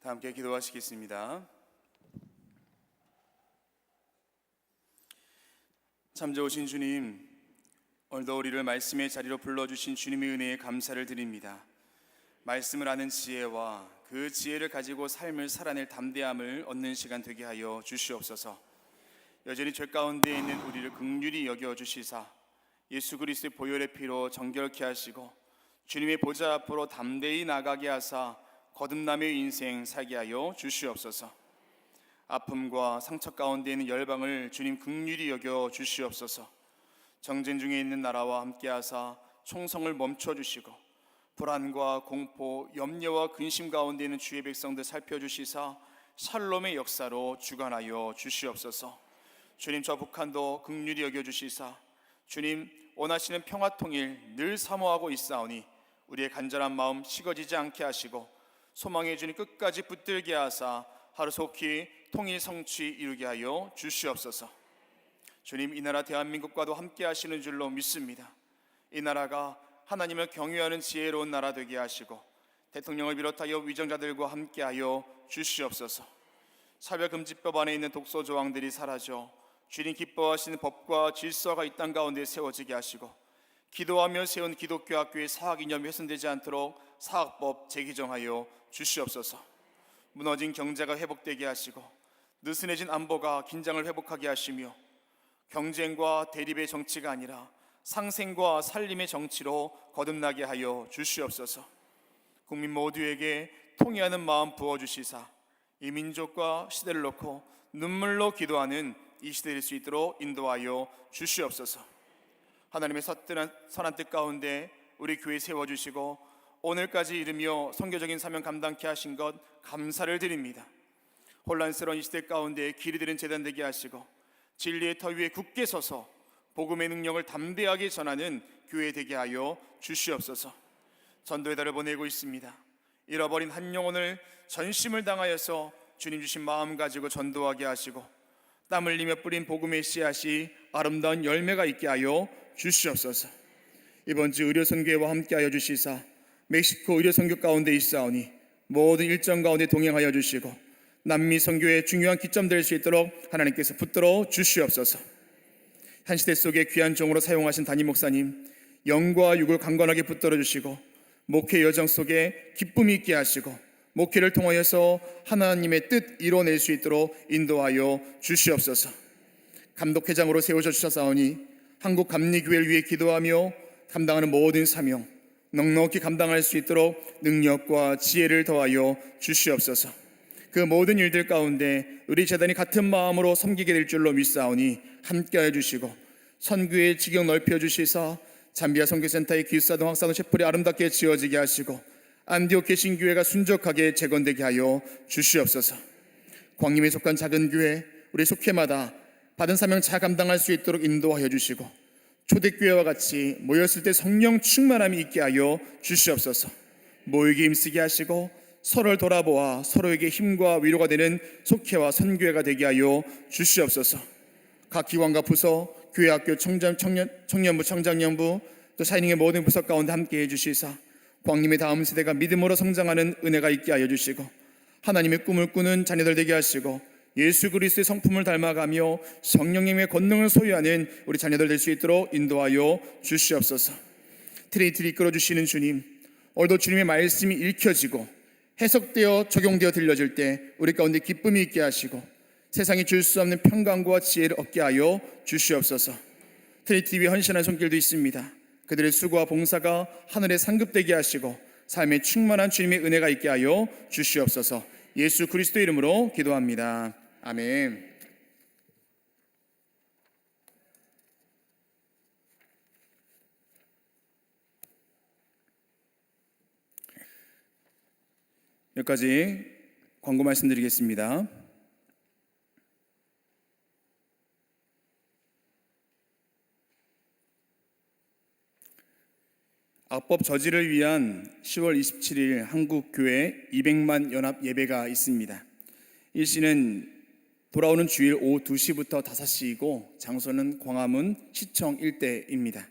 다 함께 기도하시겠습니다. 참 좋으신 주님, 오늘도 우리를 말씀의 자리로 불러주신 주님의 은혜에 감사를 드립니다. 말씀을 아는 지혜와 그 지혜를 가지고 삶을 살아낼 담대함을 얻는 시간 되게 하여 주시옵소서. 여전히 죄 가운데 있는 우리를 긍휼히 여겨주시사 예수 그리스도의 보혈의 피로 정결케 하시고 주님의 보좌 앞으로 담대히 나가게 하사 거듭남의 인생 살게 하여 주시옵소서. 아픔과 상처 가운데 있는 열방을 주님 긍휼히 여겨 주시옵소서. 정전 중에 있는 나라와 함께 하사 총성을 멈춰 주시고 불안과 공포, 염려와 근심 가운데 있는 주의 백성들 살펴주시사 샬롬의 역사로 주관하여 주시옵소서. 주님, 저 북한도 긍휼히 여겨 주시사 주님 원하시는 평화 통일 늘 사모하고 있사오니 우리의 간절한 마음 식어지지 않게 하시고 소망의 주님 끝까지 붙들게 하사 하루속히 통일 성취 이루게 하여 주시옵소서. 주님, 이 나라 대한민국과도 함께 하시는 줄로 믿습니다. 이 나라가 하나님을 경외하는 지혜로운 나라 되게 하시고 대통령을 비롯하여 위정자들과 함께 하여 주시옵소서. 차별금지법 안에 있는 독소 조항들이 사라져 주님 기뻐하시는 법과 질서가 이 땅 가운데 세워지게 하시고 기도하며 세운 기독교 학교의 사학 이념이 훼손되지 않도록 사학법 재개정하여 주시옵소서. 무너진 경제가 회복되게 하시고 느슨해진 안보가 긴장을 회복하게 하시며 경쟁과 대립의 정치가 아니라 상생과 살림의 정치로 거듭나게 하여 주시옵소서. 국민 모두에게 통회하는 마음 부어주시사 이 민족과 시대를 놓고 눈물로 기도하는 이 시대 될 수 있도록 인도하여 주시옵소서. 하나님의 선한 뜻 가운데 우리 교회 세워주시고 오늘까지 이르며 선교적인 사명 감당케 하신 것 감사를 드립니다. 혼란스러운 이 시대 가운데 길이 되는 재단 되게 하시고 진리의 터 위에 굳게 서서 복음의 능력을 담대하게 전하는 교회 되게 하여 주시옵소서. 전도의 달을 보내고 있습니다. 잃어버린 한 영혼을 전심을 당하여서 주님 주신 마음 가지고 전도하게 하시고 땀 흘리며 뿌린 복음의 씨앗이 아름다운 열매가 있게 하여 주시옵소서. 이번 주 의료선교회와 함께하여 주시사 멕시코 의료선교 가운데 있사오니 모든 일정 가운데 동행하여 주시고 남미 선교의 중요한 기점 될 수 있도록 하나님께서 붙들어 주시옵소서. 한 시대 속에 귀한 종으로 사용하신 담임 목사님 영과 육을 강건하게 붙들어 주시고 목회 여정 속에 기쁨이 있게 하시고 목회를 통하여서 하나님의 뜻 이뤄낼 수 있도록 인도하여 주시옵소서. 감독회장으로 세우셔 주셨사오니 한국 감리교회를 위해 기도하며 감당하는 모든 사명 넉넉히 감당할 수 있도록 능력과 지혜를 더하여 주시옵소서. 그 모든 일들 가운데 우리 재단이 같은 마음으로 섬기게 될 줄로 믿사오니 함께하여 주시고 선교의 지경 넓혀 주시사 잠비아 선교센터의 기숙사동 학사동 셰플이 아름답게 지어지게 하시고 안디옥 개신교회가 순적하게 재건되게 하여 주시옵소서. 광림에 속한 작은 교회 우리 속회마다 받은 사명 잘 감당할 수 있도록 인도하여 주시고 초대교회와 같이 모였을 때 성령 충만함이 있게 하여 주시옵소서. 모이게 힘쓰게 하시고 서로를 돌아보아 서로에게 힘과 위로가 되는 속회와 선교회가 되게 하여 주시옵소서. 각 기관과 부서, 교회, 학교, 청년부, 청장년부, 또 샤이닝의 모든 부서 가운데 함께해 주시사 광림의 다음 세대가 믿음으로 성장하는 은혜가 있게 하여 주시고 하나님의 꿈을 꾸는 자녀들 되게 하시고 예수 그리스도의 성품을 닮아가며 성령님의 권능을 소유하는 우리 자녀들 될 수 있도록 인도하여 주시옵소서. 트리니티를 이끌어 주시는 주님, 오늘도 주님의 말씀이 읽혀지고 해석되어 적용되어 들려질 때 우리 가운데 기쁨이 있게 하시고 세상이 줄 수 없는 평강과 지혜를 얻게 하여 주시옵소서. 트리니티 위에 헌신한 손길도 있습니다. 그들의 수고와 봉사가 하늘에 상급되게 하시고 삶에 충만한 주님의 은혜가 있게 하여 주시옵소서. 예수 그리스도 이름으로 기도합니다. 아멘. 여기까지 광고 말씀드리겠습니다. 악법 저지를 위한 10월 27일 한국교회 200만 연합 예배가 있습니다. 일시는 돌아오는 주일 오후 2시부터 5시이고 장소는 광화문 시청 일대입니다.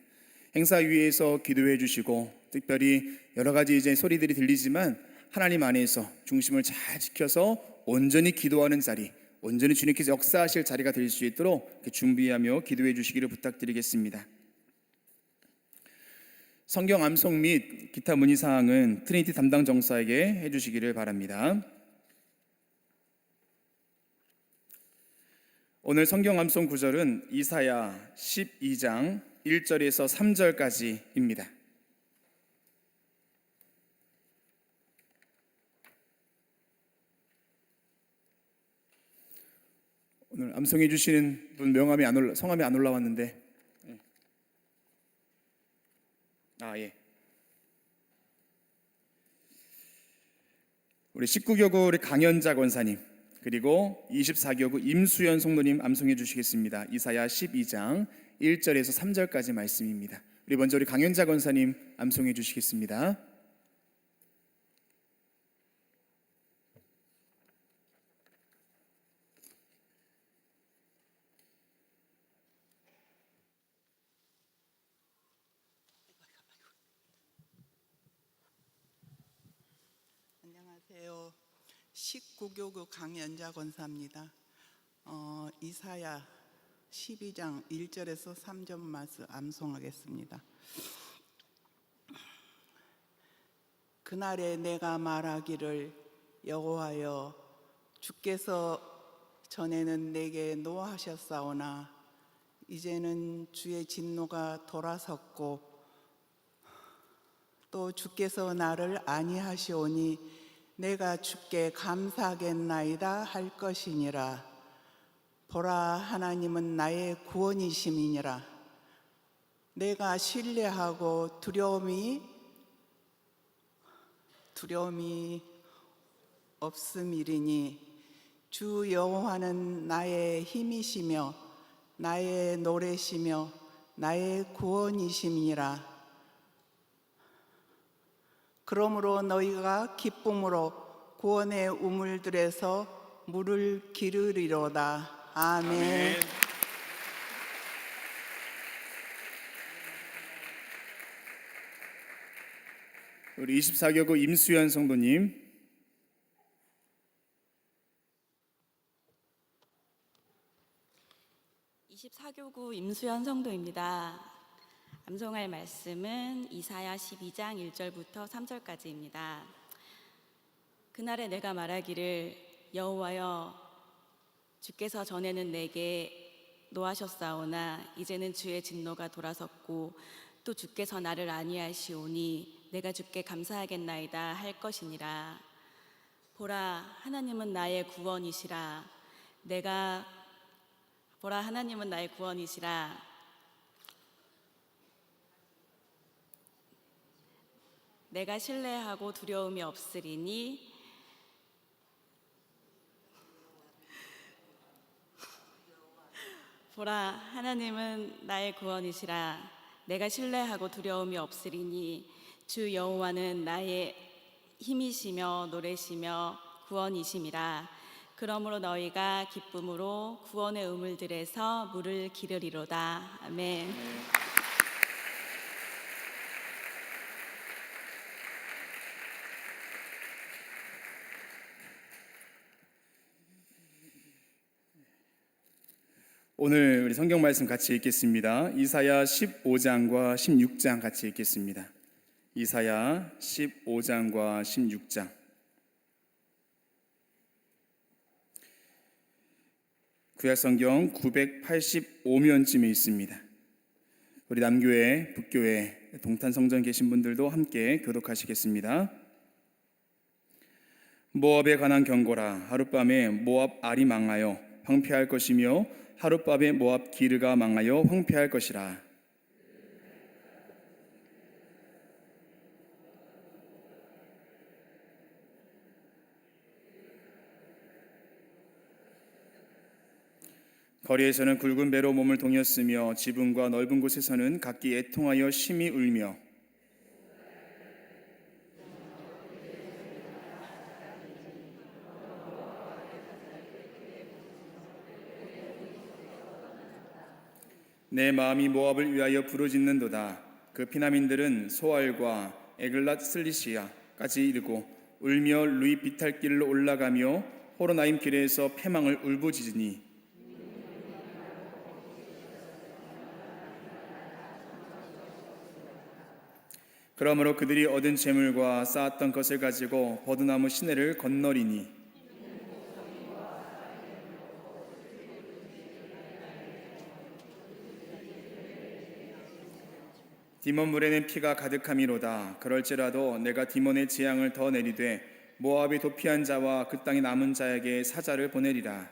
행사 위에서 기도해 주시고 특별히 여러 가지 이제 소리들이 들리지만 하나님 안에서 중심을 잘 지켜서 온전히 기도하는 자리, 온전히 주님께서 역사하실 자리가 될 수 있도록 준비하며 기도해 주시기를 부탁드리겠습니다. 성경 암송 및 기타 문의 사항은 트리니티 담당 정사에게 해주시기를 바랍니다. 오늘 성경 암송 구절은 이사야 12장 1절에서 3절까지입니다. 오늘 암송해 주시는 분 성함이 안 올라왔는데, 예. 우리 19교구 우리 강연자 권사님, 그리고 24교구 임수연 성도님 암송해 주시겠습니다. 이사야 12장 1절에서 3절까지 말씀입니다. 우리 먼저 우리 강연자 권사님 암송해 주시겠습니다. 안녕하세요. 19교구 강연자 권사입니다. 이사야 12장 1절에서 3절 말씀 암송하겠습니다. 그날에 내가 말하기를 여호와여 주께서 전에는 내게 노하셨사오나 이제는 주의 진노가 돌아섰고 또 주께서 나를 아니하시오니 내가 주께 감사하겠나이다 할 것이니라. 보라 하나님은 나의 구원이심이니라. 내가 신뢰하고 두려움이 없음이리니 주 여호와는 나의 힘이시며 나의 노래시며 나의 구원이심이니라. 그러므로 너희가 기쁨으로 구원의 우물들에서 물을 기르리로다. 아멘. 우리 24교구 임수연 성도님. 임수연 성도입니다. 암송할 말씀은 이사야 12장 1절부터 3절까지입니다. 그날에 내가 말하기를 여호와여 주께서 전에는 내게 노하셨사오나 이제는 주의 진노가 돌아섰고 또 주께서 나를 아니하시오니 내가 주께 감사하겠나이다 할 것이니라. 보라 하나님은 나의 구원이시라. 보라 하나님은 나의 구원이시라. 내가 신뢰하고 두려움이 없으리니 보라 하나님은 나의 구원이시라. 내가 신뢰하고 두려움이 없으리니 주 여호와는 나의 힘이시며 노래시며 구원이심이라. 그러므로 너희가 기쁨으로 구원의 우물들에서 물을 기르리로다. 아멘. 오늘 우리 성경 말씀 같이 읽겠습니다. 이사야 15장과 16장 같이 읽겠습니다. 이사야 15장과 16장. 구약성경 985면쯤에 있습니다. 우리 남교회, 북교회, 동탄성전 계신 분들도 함께 교독하시겠습니다. 모압에 관한 경고라. 하룻밤에 모압 알이 망하여 황폐할 것이며 하룻밤에 모압 기르가 망하여 황폐할 것이라. 거리에서는 굵은 배로 몸을 동였으며 지붕과 넓은 곳에서는 각기 애통하여 심히 울며 내 마음이 모압을 위하여 부르짖는도다. 그 피난민들은 소알과 에글랏 슬리시아까지 이르고 울며 루이 비탈길로 올라가며 호로나임 길에서 패망을 울부짖으니 그러므로 그들이 얻은 재물과 쌓았던 것을 가지고 버드나무 시내를 건너리니 디몬 물에는 피가 가득함이로다. 그럴지라도 내가 디몬의 재앙을 더 내리되 모압이 도피한 자와 그 땅에 남은 자에게 사자를 보내리라.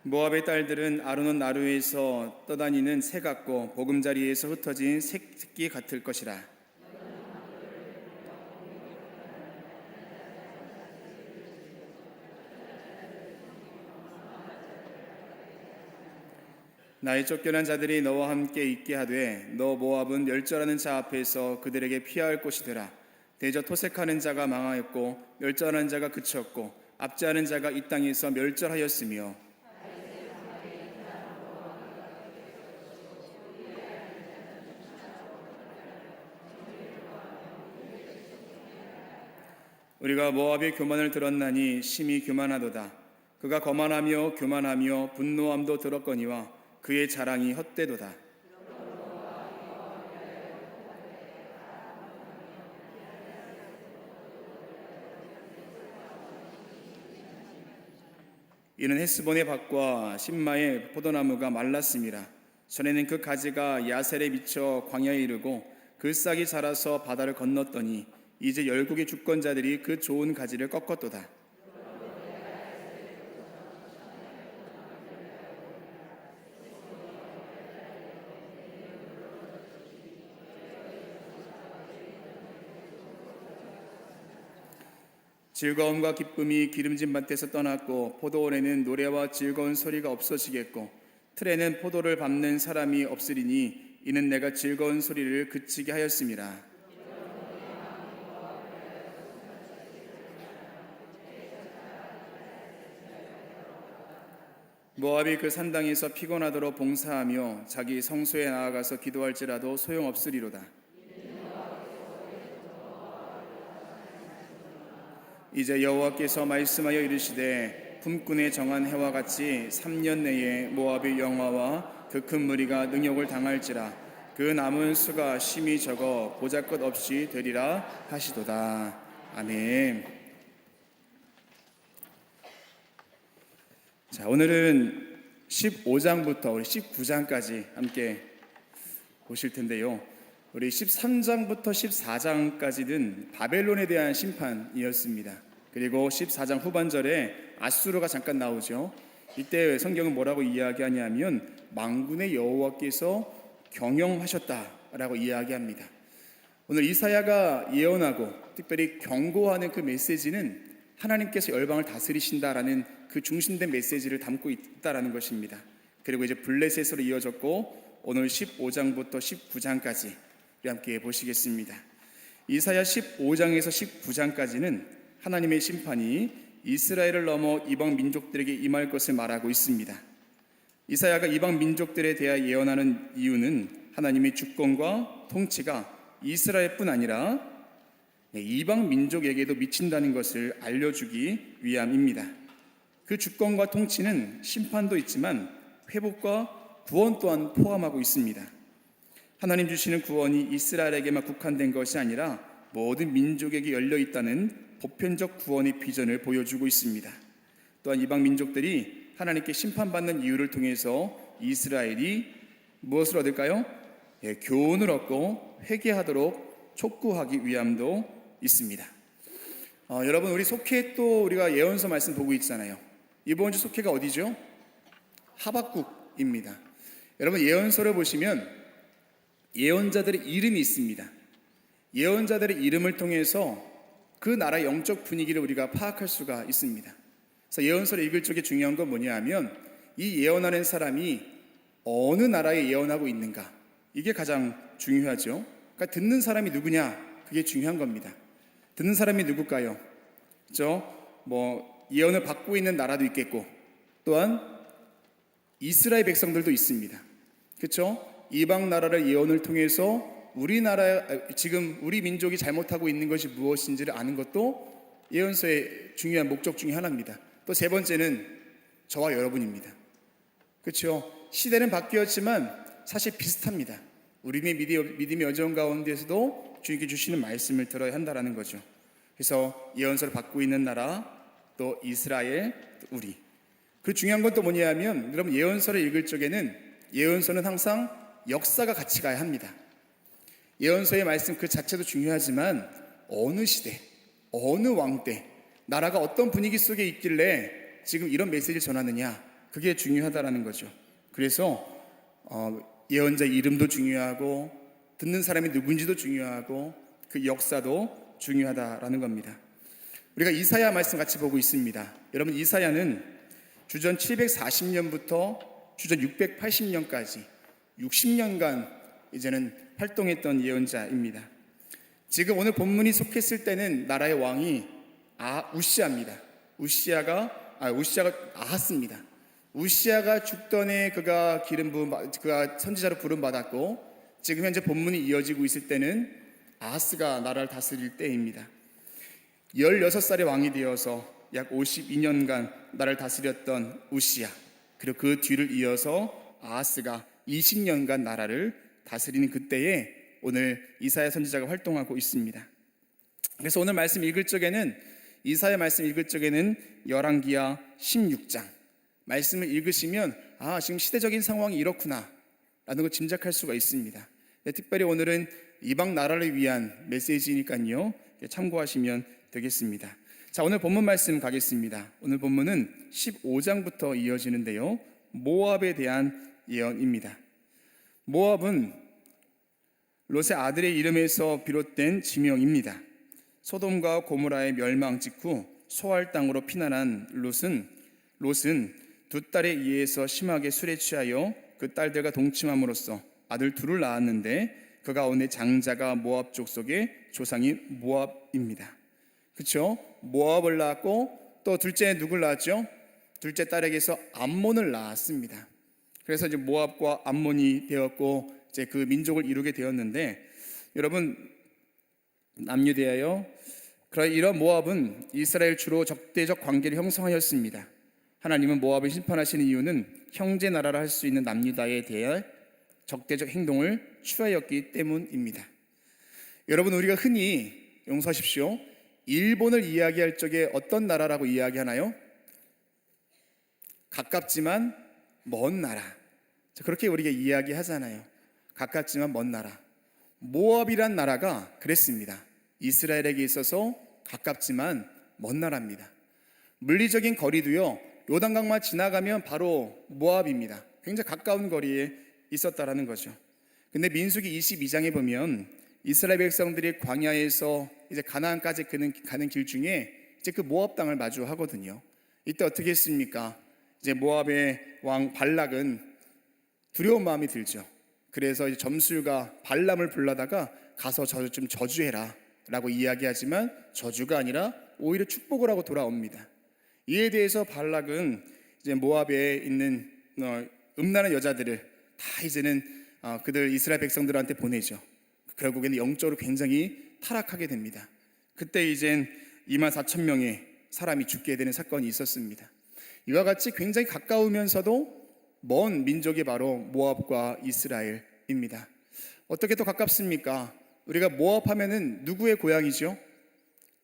모압의 딸들은 아르논 나루에서 떠다니는 새 같고 보금자리에서 흩어진 새끼 같을 것이라. 나의 쫓겨난 자들이 너와 함께 있게 하되 너 모압은 멸절하는 자 앞에서 그들에게 피할 곳이더라. 대저 토색하는 자가 망하였고 멸절하는 자가 그쳤고 압제하는 자가 이 땅에서 멸절하였으며 우리가 모압의 교만을 들었나니 심히 교만하도다. 그가 거만하며 교만하며 분노함도 들었거니와 그의 자랑이 헛되도다. 이는 헤스본의 밭과 신마의 포도나무가 말랐음이라. 전에는 그 가지가 야셀에 미쳐 광야에 이르고 그 싹이 자라서 바다를 건넜더니 이제 열국의 주권자들이 그 좋은 가지를 꺾었도다. 즐거움과 기쁨이 기름진 밭에서 떠났고 포도원에는 노래와 즐거운 소리가 없어지겠고 틀에는 포도를 밟는 사람이 없으리니 이는 내가 즐거운 소리를 그치게 하였음이라. 모압이 그 산당에서 피곤하도록 봉사하며 자기 성소에 나아가서 기도할지라도 소용없으리로다. 이제 여호와께서 말씀하여 이르시되 품꾼의 정한 해와 같이 3년 내에 모압의 영화와 그 큰 무리가 능욕을 당할지라. 그 남은 수가 심히 적어 보잘것 없이 되리라 하시도다. 아멘. 자, 오늘은 15장부터 우리 19장까지 함께 보실 텐데요. 우리 13장부터 14장까지는 바벨론에 대한 심판이었습니다. 그리고 14장 후반절에 아수르가 잠깐 나오죠. 이때 성경은 뭐라고 이야기하냐면 만군의 여호와께서 경영하셨다라고 이야기합니다. 오늘 이사야가 예언하고 특별히 경고하는 그 메시지는 하나님께서 열방을 다스리신다라는 그 중심된 메시지를 담고 있다라는 것입니다. 그리고 이제 블레셋으로 이어졌고 오늘 15장부터 19장까지 함께 보시겠습니다. 이사야 15장에서 19장까지는 하나님의 심판이 이스라엘을 넘어 이방 민족들에게 임할 것을 말하고 있습니다. 이사야가 이방 민족들에 대하여 예언하는 이유는 하나님의 주권과 통치가 이스라엘뿐 아니라 이방 민족에게도 미친다는 것을 알려주기 위함입니다. 그 주권과 통치는 심판도 있지만 회복과 구원 또한 포함하고 있습니다. 하나님 주시는 구원이 이스라엘에게만 국한된 것이 아니라 모든 민족에게 열려 있다는 보편적 구원의 비전을 보여주고 있습니다. 또한 이방 민족들이 하나님께 심판받는 이유를 통해서 이스라엘이 무엇을 얻을까요? 교훈을 얻고 회개하도록 촉구하기 위함도 있습니다. 여러분, 우리 속회 또 우리가 예언서 말씀 보고 있잖아요. 이번 주 속회가 어디죠? 하박국입니다. 여러분, 예언서를 보시면 예언자들의 이름이 있습니다. 예언자들의 이름을 통해서 그 나라의 영적 분위기를 우리가 파악할 수가 있습니다. 그래서 예언서를 읽을 적에 중요한 건 뭐냐 하면 이 예언하는 사람이 어느 나라에 예언하고 있는가, 이게 가장 중요하죠. 그러니까 듣는 사람이 누구냐, 그게 중요한 겁니다. 듣는 사람이 누굴까요? 그렇죠? 예언을 받고 있는 나라도 있겠고 또한 이스라엘 백성들도 있습니다. 그렇죠? 이방 나라를 예언을 통해서 우리나라 지금 우리 민족이 잘못하고 있는 것이 무엇인지를 아는 것도 예언서의 중요한 목적 중에 하나입니다. 또 세 번째는 저와 여러분입니다. 그렇죠? 시대는 바뀌었지만 사실 비슷합니다. 우리의 믿음의 여정 가운데서도 주님께 주시는 말씀을 들어야 한다는 거죠. 그래서 예언서를 받고 있는 나라, 또 이스라엘, 또 우리. 그 중요한 건 또 뭐냐면 여러분, 예언서를 읽을 적에는 예언서는 항상 역사가 같이 가야 합니다. 예언서의 말씀 그 자체도 중요하지만 어느 시대, 어느 왕 때, 나라가 어떤 분위기 속에 있길래 지금 이런 메시지를 전하느냐, 그게 중요하다는 거죠. 그래서 예언자 이름도 중요하고 듣는 사람이 누군지도 중요하고 그 역사도 중요하다라는 겁니다. 우리가 이사야 말씀 같이 보고 있습니다. 여러분, 이사야는 주전 740년부터 주전 680년까지 60년간 이제는 활동했던 예언자입니다. 지금 오늘 본문이 속했을 때는 나라의 왕이 우시아입니다. 우시아가 아하스입니다. 우시아가 죽던 해 그가 선지자로 부름 받았고, 지금 현재 본문이 이어지고 있을 때는 아하스가 나라를 다스릴 때입니다. 16살의 왕이 되어서 약 52년간 나라를 다스렸던 우시아, 그리고 그 뒤를 이어서 아하스가 20년간 나라를 다스리는 그때에 오늘 이사야 선지자가 활동하고 있습니다. 그래서 오늘 말씀 읽을 적에는, 이사야 말씀 읽을 적에는 열왕기하 16장 말씀을 읽으시면 지금 시대적인 상황이 이렇구나 라는 걸 짐작할 수가 있습니다. 특별히 오늘은 이방 나라를 위한 메시지니까요, 참고하시면 되겠습니다. 자, 오늘 본문 말씀 가겠습니다. 오늘 본문은 15장부터 이어지는데요, 모압에 대한 예언입니다. 모압은 롯의 아들의 이름에서 비롯된 지명입니다. 소돔과 고모라의 멸망 직후 소알 땅으로 피난한 롯은 두 딸에 의해서 심하게 술에 취하여 그 딸들과 동침함으로써 아들 둘을 낳았는데 그 가운데 장자가 모압 족속의 조상이 모압입니다. 그렇죠? 모압을 낳았고 또 둘째 누굴 낳았죠? 둘째 딸에게서 암몬을 낳았습니다. 그래서 이제 모압과 암몬이 되었고 이제 그 민족을 이루게 되었는데, 여러분, 남유대하여 이런 모압은 이스라엘 주로 적대적 관계를 형성하였습니다. 하나님은 모압을 심판하시는 이유는 형제 나라라 할 수 있는 남유다에 대해 적대적 행동을 취하였기 때문입니다. 여러분, 우리가 흔히, 용서하십시오, 일본을 이야기할 적에 어떤 나라라고 이야기하나요? 가깝지만 먼 나라. 그렇게 우리가 이야기하잖아요. 가깝지만 먼 나라. 모압이란 나라가 그랬습니다. 이스라엘에게 있어서 가깝지만 먼 나라입니다. 물리적인 거리도요, 요단강만 지나가면 바로 모압입니다. 굉장히 가까운 거리에 있었다라는 거죠. 근데 민수기 22장에 보면 이스라엘 백성들이 광야에서 이제 가나안까지 가는 길 중에 이제 그 모압 땅을 마주하거든요. 이때 어떻게 했습니까? 이제 모압의 왕 발락은 두려운 마음이 들죠. 그래서 이제 점술가 발람을 불러다가 가서 저 좀 저주해라 라고 이야기하지만 저주가 아니라 오히려 축복을 하고 돌아옵니다. 이에 대해서 발락은 이제 모압에 있는 음란한 여자들을 다 이제는 그들 이스라엘 백성들한테 보내죠. 결국에는 영적으로 굉장히 타락하게 됩니다. 그때 이젠 24,000명의 사람이 죽게 되는 사건이 있었습니다. 이와 같이 굉장히 가까우면서도 먼 민족이 바로 모압과 이스라엘입니다. 어떻게 또 가깝습니까? 우리가 모압 하면은 누구의 고향이죠?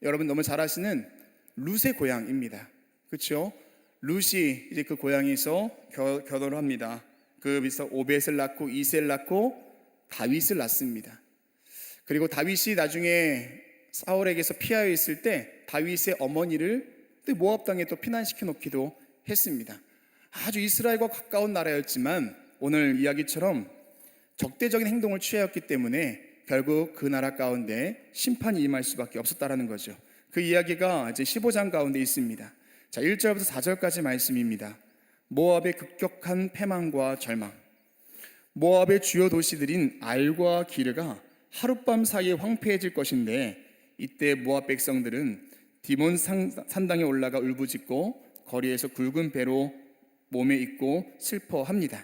여러분 너무 잘 아시는 룻의 고향입니다. 그렇죠? 룻이 이제 그 고향에서 결혼을 합니다. 그래서 오벳을 낳고 이세를 낳고 다윗을 낳습니다. 그리고 다윗이 나중에 사울에게서 피하여 있을 때 다윗의 어머니를 또 모압 땅에 또 피난시켜 놓기도 했습니다. 아주 이스라엘과 가까운 나라였지만 오늘 이야기처럼 적대적인 행동을 취하였기 때문에 결국 그 나라 가운데 심판이 임할 수밖에 없었다라는 거죠. 그 이야기가 이제 15장 가운데 있습니다. 자, 1절부터 4절까지 말씀입니다. 모압의 급격한 패망과 절망. 모압의 주요 도시들인 알과 기르가 하룻밤 사이에 황폐해질 것인데, 이때 모압 백성들은 디몬 산당에 올라가 울부짖고 거리에서 굵은 배로 몸에 입고 슬퍼합니다.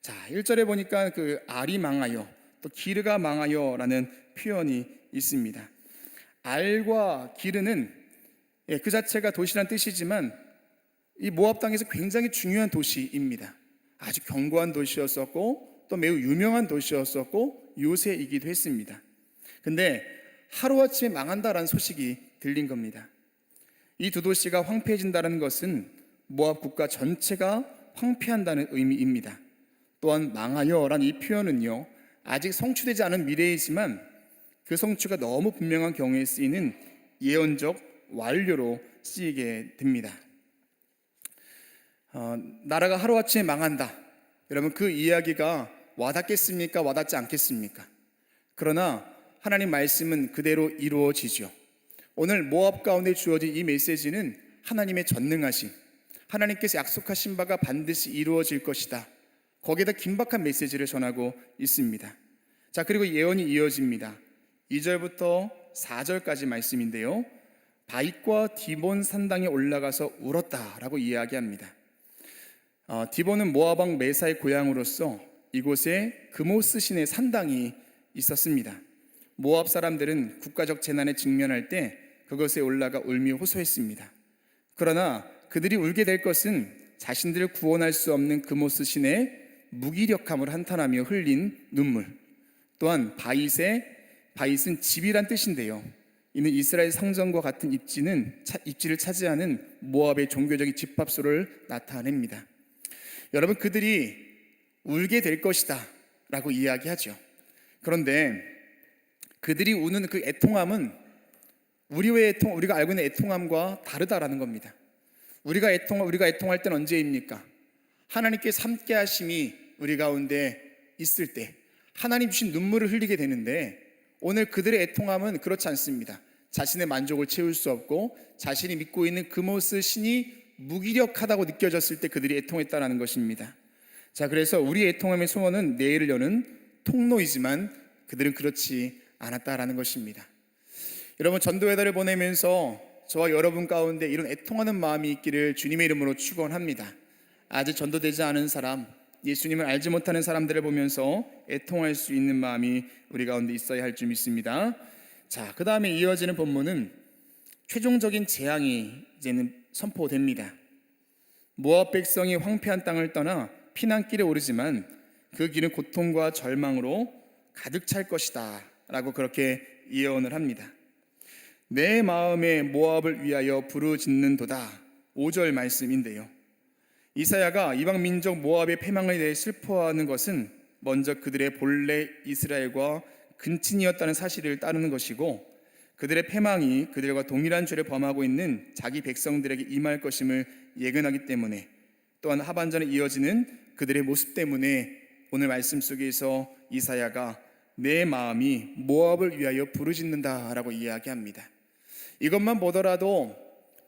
자, 1절에 보니까 그 알이 망하여 또 기르가 망하여라는 표현이 있습니다. 알과 기르는 그 자체가 도시란 뜻이지만 이 모압 땅에서 굉장히 중요한 도시입니다. 아주 견고한 도시였었고 또 매우 유명한 도시였었고 요새이기도 했습니다. 근데 하루아침에 망한다라는 소식이 들린 겁니다. 이 두 도시가 황폐해진다는 것은 모압 국가 전체가 황폐한다는 의미입니다. 또한 망하여라는 이 표현은요, 아직 성취되지 않은 미래이지만 그 성취가 너무 분명한 경우에 쓰이는 예언적 완료로 쓰이게 됩니다. 나라가 하루아침에 망한다. 여러분, 그 이야기가 와닿겠습니까? 와닿지 않겠습니까? 그러나 하나님 말씀은 그대로 이루어지죠. 오늘 모압 가운데 주어진 이 메시지는 하나님의 전능하심, 하나님께서 약속하신 바가 반드시 이루어질 것이다, 거기에다 긴박한 메시지를 전하고 있습니다. 자, 그리고 예언이 이어집니다. 2절부터 4절까지 말씀인데요, 바익과 디본 산당에 올라가서 울었다라고 이야기합니다. 디본은 모압 왕 메사의 고향으로서 이곳에 그모스 신의 산당이 있었습니다. 모압 사람들은 국가적 재난에 직면할 때 그것에 올라가 울며 호소했습니다. 그러나 그들이 울게 될 것은 자신들을 구원할 수 없는 그모스 신의 무기력함을 한탄하며 흘린 눈물, 또한 바잇은 집이란 뜻인데요, 이는 이스라엘 성전과 같은 입지를 차지하는 모압의 종교적인 집합소를 나타냅니다. 여러분, 그들이 울게 될 것이다 라고 이야기하죠. 그런데 그들이 우는 그 애통함은 우리가 알고 있는 애통함과 다르다라는 겁니다. 우리가 애통할 때는 언제입니까? 하나님께서 함께 하심이 우리 가운데 있을 때 하나님 주신 눈물을 흘리게 되는데, 오늘 그들의 애통함은 그렇지 않습니다. 자신의 만족을 채울 수 없고 자신이 믿고 있는 그모스 신이 무기력하다고 느껴졌을 때 그들이 애통했다는 것입니다. 자, 그래서 우리의 애통함의 소원은 내일을 여는 통로이지만 그들은 그렇지 않았다라는 것입니다. 여러분, 전도회달을 보내면서 저와 여러분 가운데 이런 애통하는 마음이 있기를 주님의 이름으로 축원합니다. 아직 전도되지 않은 사람, 예수님을 알지 못하는 사람들을 보면서 애통할 수 있는 마음이 우리 가운데 있어야 할 줄 믿습니다. 자, 그 다음에 이어지는 본문은 최종적인 재앙이 이제는 선포됩니다. 모압 백성이 황폐한 땅을 떠나 피난길에 오르지만 그 길은 고통과 절망으로 가득 찰 것이다 라고 그렇게 예언을 합니다. 내 마음에 모압을 위하여 부르짖는도다, 5절 말씀인데요, 이사야가 이방 민족 모압의 패망에 대해 슬퍼하는 것은 먼저 그들의 본래 이스라엘과 근친이었다는 사실을 따르는 것이고, 그들의 패망이 그들과 동일한 죄를 범하고 있는 자기 백성들에게 임할 것임을 예견하기 때문에, 또한 하반전에 이어지는 그들의 모습 때문에 오늘 말씀 속에서 이사야가 내 마음이 모압을 위하여 부르짖는다라고 이야기합니다. 이것만 보더라도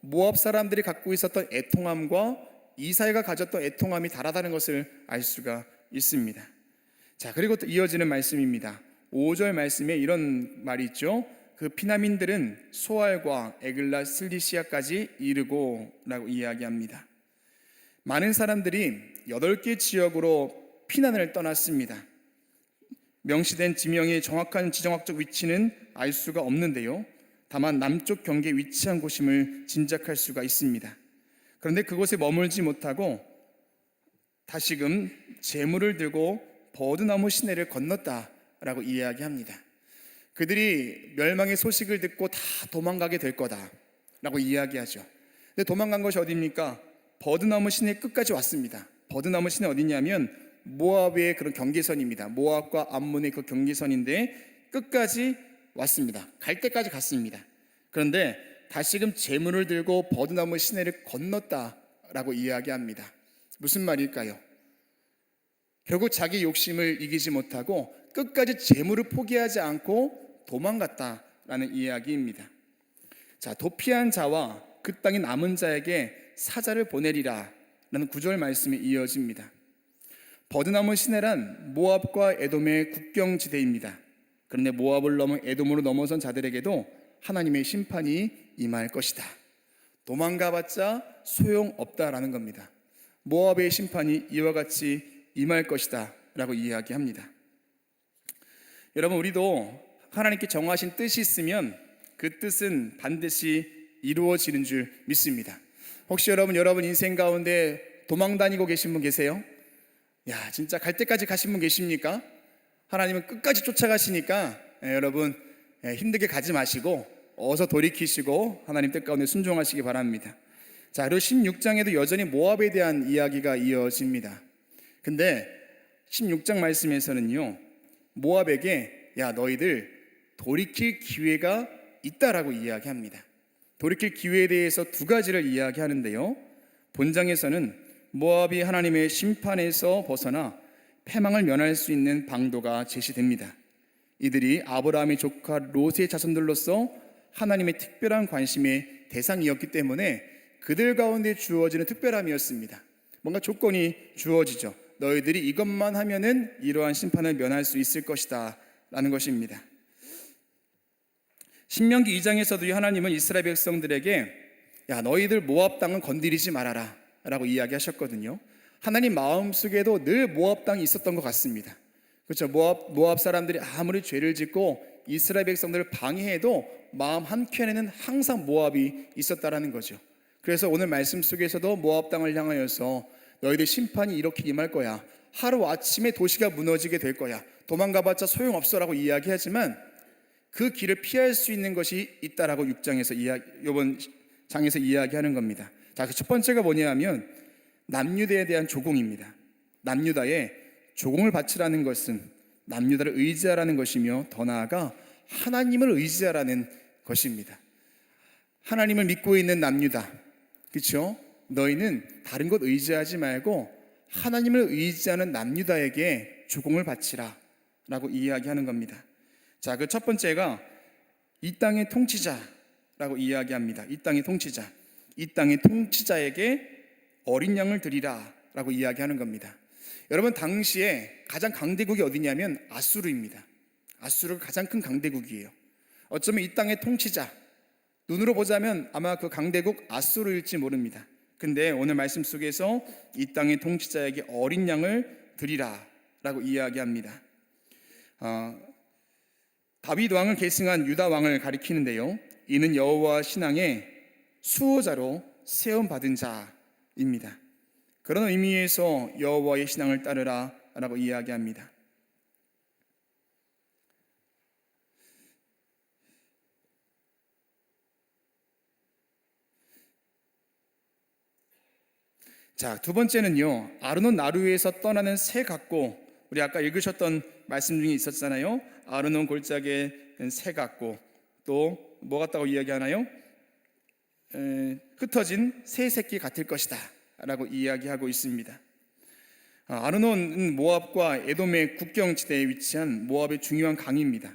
모압 사람들이 갖고 있었던 애통함과 이사야가 가졌던 애통함이 다르다는 것을 알 수가 있습니다. 자, 그리고 또 이어지는 말씀입니다. 5절 말씀에 이런 말이 있죠. 그 피난민들은 소알과 에글라 슬리시아까지 이르고 라고 이야기합니다. 많은 사람들이 8개 지역으로 피난을 떠났습니다. 명시된 지명의 정확한 지정학적 위치는 알 수가 없는데요, 다만 남쪽 경계에 위치한 곳임을 짐작할 수가 있습니다. 그런데 그곳에 머물지 못하고 다시금 재물을 들고 버드나무 시내를 건넜다라고 이야기합니다. 그들이 멸망의 소식을 듣고 다 도망가게 될 거다라고 이야기하죠. 근데 도망간 것이 어디입니까? 버드나무 시내 끝까지 왔습니다. 버드나무 시내 어디냐면 모압의 그런 경계선입니다. 모압과 암몬의 그 경계선인데 끝까지 왔습니다. 갈 때까지 갔습니다. 그런데 다시금 재물을 들고 버드나무 시내를 건넜다라고 이야기합니다. 무슨 말일까요? 결국 자기 욕심을 이기지 못하고 끝까지 재물을 포기하지 않고 도망갔다라는 이야기입니다. 자, 도피한 자와 그 땅에 남은 자에게 사자를 보내리라 라는 9절 말씀이 이어집니다. 버드나무 시내란 모압과 에돔의 국경지대입니다. 그런데 모압을 넘어 에돔으로 넘어선 자들에게도 하나님의 심판이 임할 것이다. 도망가봤자 소용없다라는 겁니다. 모압의 심판이 이와 같이 임할 것이다 라고 이야기합니다. 여러분, 우리도 하나님께 정하신 뜻이 있으면 그 뜻은 반드시 이루어지는 줄 믿습니다. 혹시 여러분 인생 가운데 도망 다니고 계신 분 계세요? 진짜 갈 때까지 가신 분 계십니까? 하나님은 끝까지 쫓아가시니까 여러분 힘들게 가지 마시고 어서 돌이키시고 하나님 뜻 가운데 순종하시기 바랍니다. 자, 그리고 16장에도 여전히 모압에 대한 이야기가 이어집니다. 근데 16장 말씀에서는요, 모압에게 너희들 돌이킬 기회가 있다라고 이야기합니다. 돌이킬 기회에 대해서 두 가지를 이야기하는데요, 본장에서는 모압이 하나님의 심판에서 벗어나 패망을 면할 수 있는 방도가 제시됩니다. 이들이 아브라함의 조카 롯의 자손들로서 하나님의 특별한 관심의 대상이었기 때문에 그들 가운데 주어지는 특별함이었습니다. 뭔가 조건이 주어지죠. 너희들이 이것만 하면은 이러한 심판을 면할 수 있을 것이다 라는 것입니다. 신명기 2장에서도 하나님은 이스라엘 백성들에게 너희들 모압 땅은 건드리지 말아라 라고 이야기하셨거든요. 하나님 마음속에도 늘 모압 땅이 있었던 것 같습니다. 그렇죠. 모압 사람들이 아무리 죄를 짓고 이스라엘 백성들을 방해해도 마음 한켠에는 항상 모압이 있었다라는 거죠. 그래서 오늘 말씀 속에서도 모압 땅을 향하여서 너희들 심판이 이렇게 임할 거야, 하루아침에 도시가 무너지게 될 거야, 도망가봤자 소용없어라고 이야기하지만 그 길을 피할 수 있는 것이 있다라고 6장에서 이번 장에서 이야기하는 겁니다. 자, 그 첫 번째가 뭐냐면 남유다에 대한 조공입니다. 남유다에 조공을 바치라는 것은 남유다를 의지하라는 것이며, 더 나아가 하나님을 의지하라는 것입니다. 하나님을 믿고 있는 남유다, 그렇죠? 너희는 다른 것 의지하지 말고 하나님을 의지하는 남유다에게 조공을 바치라 라고 이야기하는 겁니다. 자, 그 첫 번째가 이 땅의 통치자라고 이야기합니다. 이 땅의 통치자, 이 땅의 통치자에게 어린 양을 드리라 라고 이야기하는 겁니다. 여러분, 당시에 가장 강대국이 어디냐면 아수르입니다. 아수르가 가장 큰 강대국이에요. 어쩌면 이 땅의 통치자, 눈으로 보자면 아마 그 강대국 아수르일지 모릅니다. 근데 오늘 말씀 속에서 이 땅의 통치자에게 어린 양을 드리라 라고 이야기합니다. 다윗 왕을 계승한 유다 왕을 가리키는데요, 이는 여호와 신앙의 수호자로 세움받은 자입니다. 그런 의미에서 여호와의 신앙을 따르라 라고 이야기합니다. 자, 두 번째는요, 아르논 나루에서 떠나는 새 같고, 우리 아까 읽으셨던 말씀 중에 있었잖아요. 아르논 골짜기에 새 같고, 또 뭐 같다고 이야기하나요? 흩어진 새 새끼 같을 것이다 라고 이야기하고 있습니다. 아르논은 모압과 에돔의 국경지대에 위치한 모압의 중요한 강입니다.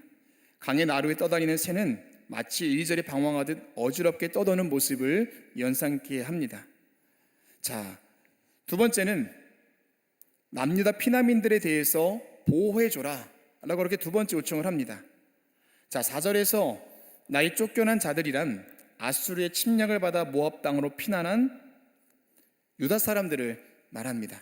강의 나루에 떠다니는 새는 마치 이리저리 방황하듯 어지럽게 떠도는 모습을 연상케 합니다. 자, 두 번째는 남유다 피난민들에 대해서 보호해줘라 라고 그렇게 두 번째 요청을 합니다. 자, 4절에서 나의 쫓겨난 자들이란 아수르의 침략을 받아 모압 땅으로 피난한 유다 사람들을 말합니다.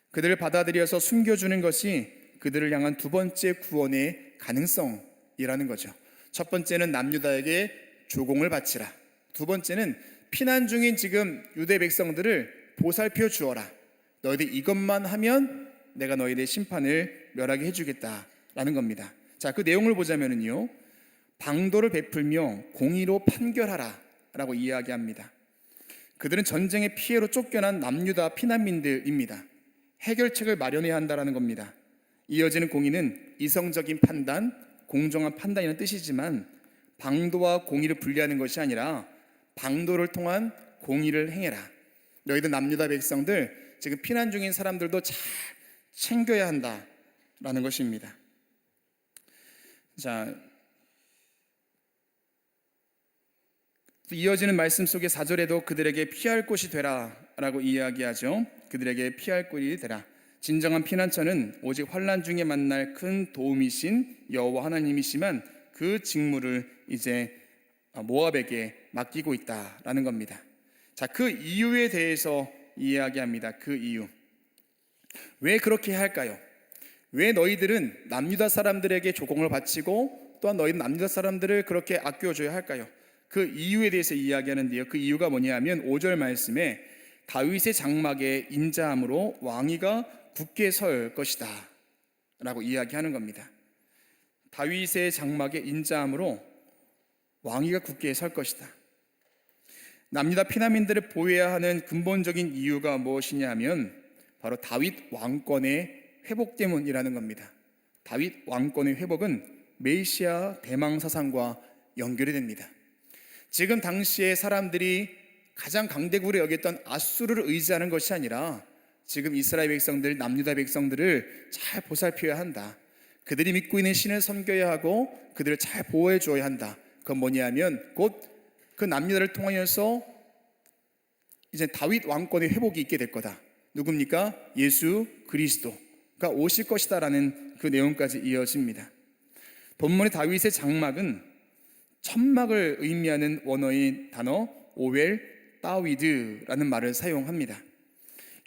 그들을 받아들여서 숨겨주는 것이 그들을 향한 두 번째 구원의 가능성이라는 거죠. 첫 번째는 남유다에게 조공을 바치라. 두 번째는 피난 중인 지금 유대 백성들을 보살펴 주어라. 너희들 이것만 하면 내가 너희들의 심판을 멸하게 해주겠다라는 겁니다. 자, 그 내용을 보자면요, 방도를 베풀며 공의로 판결하라 라고 이야기합니다. 그들은 전쟁의 피해로 쫓겨난 남유다 피난민들입니다. 해결책을 마련해야 한다는 겁니다. 이어지는 공의는 이성적인 판단, 공정한 판단이라는 뜻이지만 방도와 공의를 분리하는 것이 아니라 방도를 통한 공의를 행해라. 너희들 남유다 백성들, 지금 피난 중인 사람들도 잘 챙겨야 한다라는 것입니다. 자, 이어지는 말씀 속의 4절에도 그들에게 피할 곳이 되라 라고 이야기하죠. 그들에게 피할 곳이 되라. 진정한 피난처는 오직 환난 중에 만날 큰 도움이신 여호와 하나님이시만 그 직무를 이제 모압에게 맡기고 있다라는 겁니다. 자, 그 이유에 대해서 이야기합니다. 그 이유. 왜 그렇게 해야 할까요? 왜 너희들은 남유다 사람들에게 조공을 바치고 또한 너희는 남유다 사람들을 그렇게 아껴줘야 할까요? 그 이유에 대해서 이야기하는데요. 그 이유가 뭐냐면 5절 말씀에 다윗의 장막에 인자함으로 왕위가 굳게 설 것이다 라고 이야기하는 겁니다. 다윗의 장막에 인자함으로 왕위가 굳게 설 것이다. 남유다 피난민들을 보호해야 하는 근본적인 이유가 무엇이냐 하면 바로 다윗 왕권의 회복 때문이라는 겁니다. 다윗 왕권의 회복은 메시아 대망 사상과 연결이 됩니다. 지금 당시에 사람들이 가장 강대국으로 여겼던 아수르를 의지하는 것이 아니라 지금 이스라엘 백성들, 남유다 백성들을 잘 보살펴야 한다. 그들이 믿고 있는 신을 섬겨야 하고 그들을 잘 보호해 줘야 한다. 그건 뭐냐면 곧 그 남유다를 통하여서 이제 다윗 왕권의 회복이 있게 될 거다. 누굽니까? 예수 그리스도가 오실 것이다라는 그 내용까지 이어집니다. 본문의 다윗의 장막은 천막을 의미하는 원어의 단어 오웰 다위드라는 말을 사용합니다.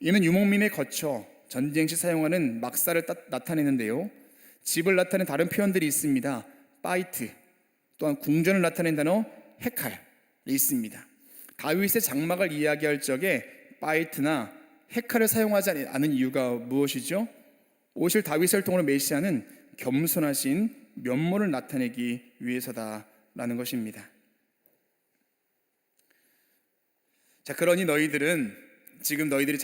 이는 유목민에 거쳐 전쟁 시 사용하는 막사를 나타내는데요. 집을 나타내는 다른 표현들이 있습니다. 파이트, 또한 궁전을 나타내는 단어 헤칼이 있습니다. 다윗의 장막을 이야기할 적에 파이트나 헤칼을 사용하지 않은 이유가 무엇이죠? 오실 다윗을 통으로 메시아는 겸손하신 면모를 나타내기 위해서다라는 것입니다. 자, 그러니 너희들은 지금 너희들이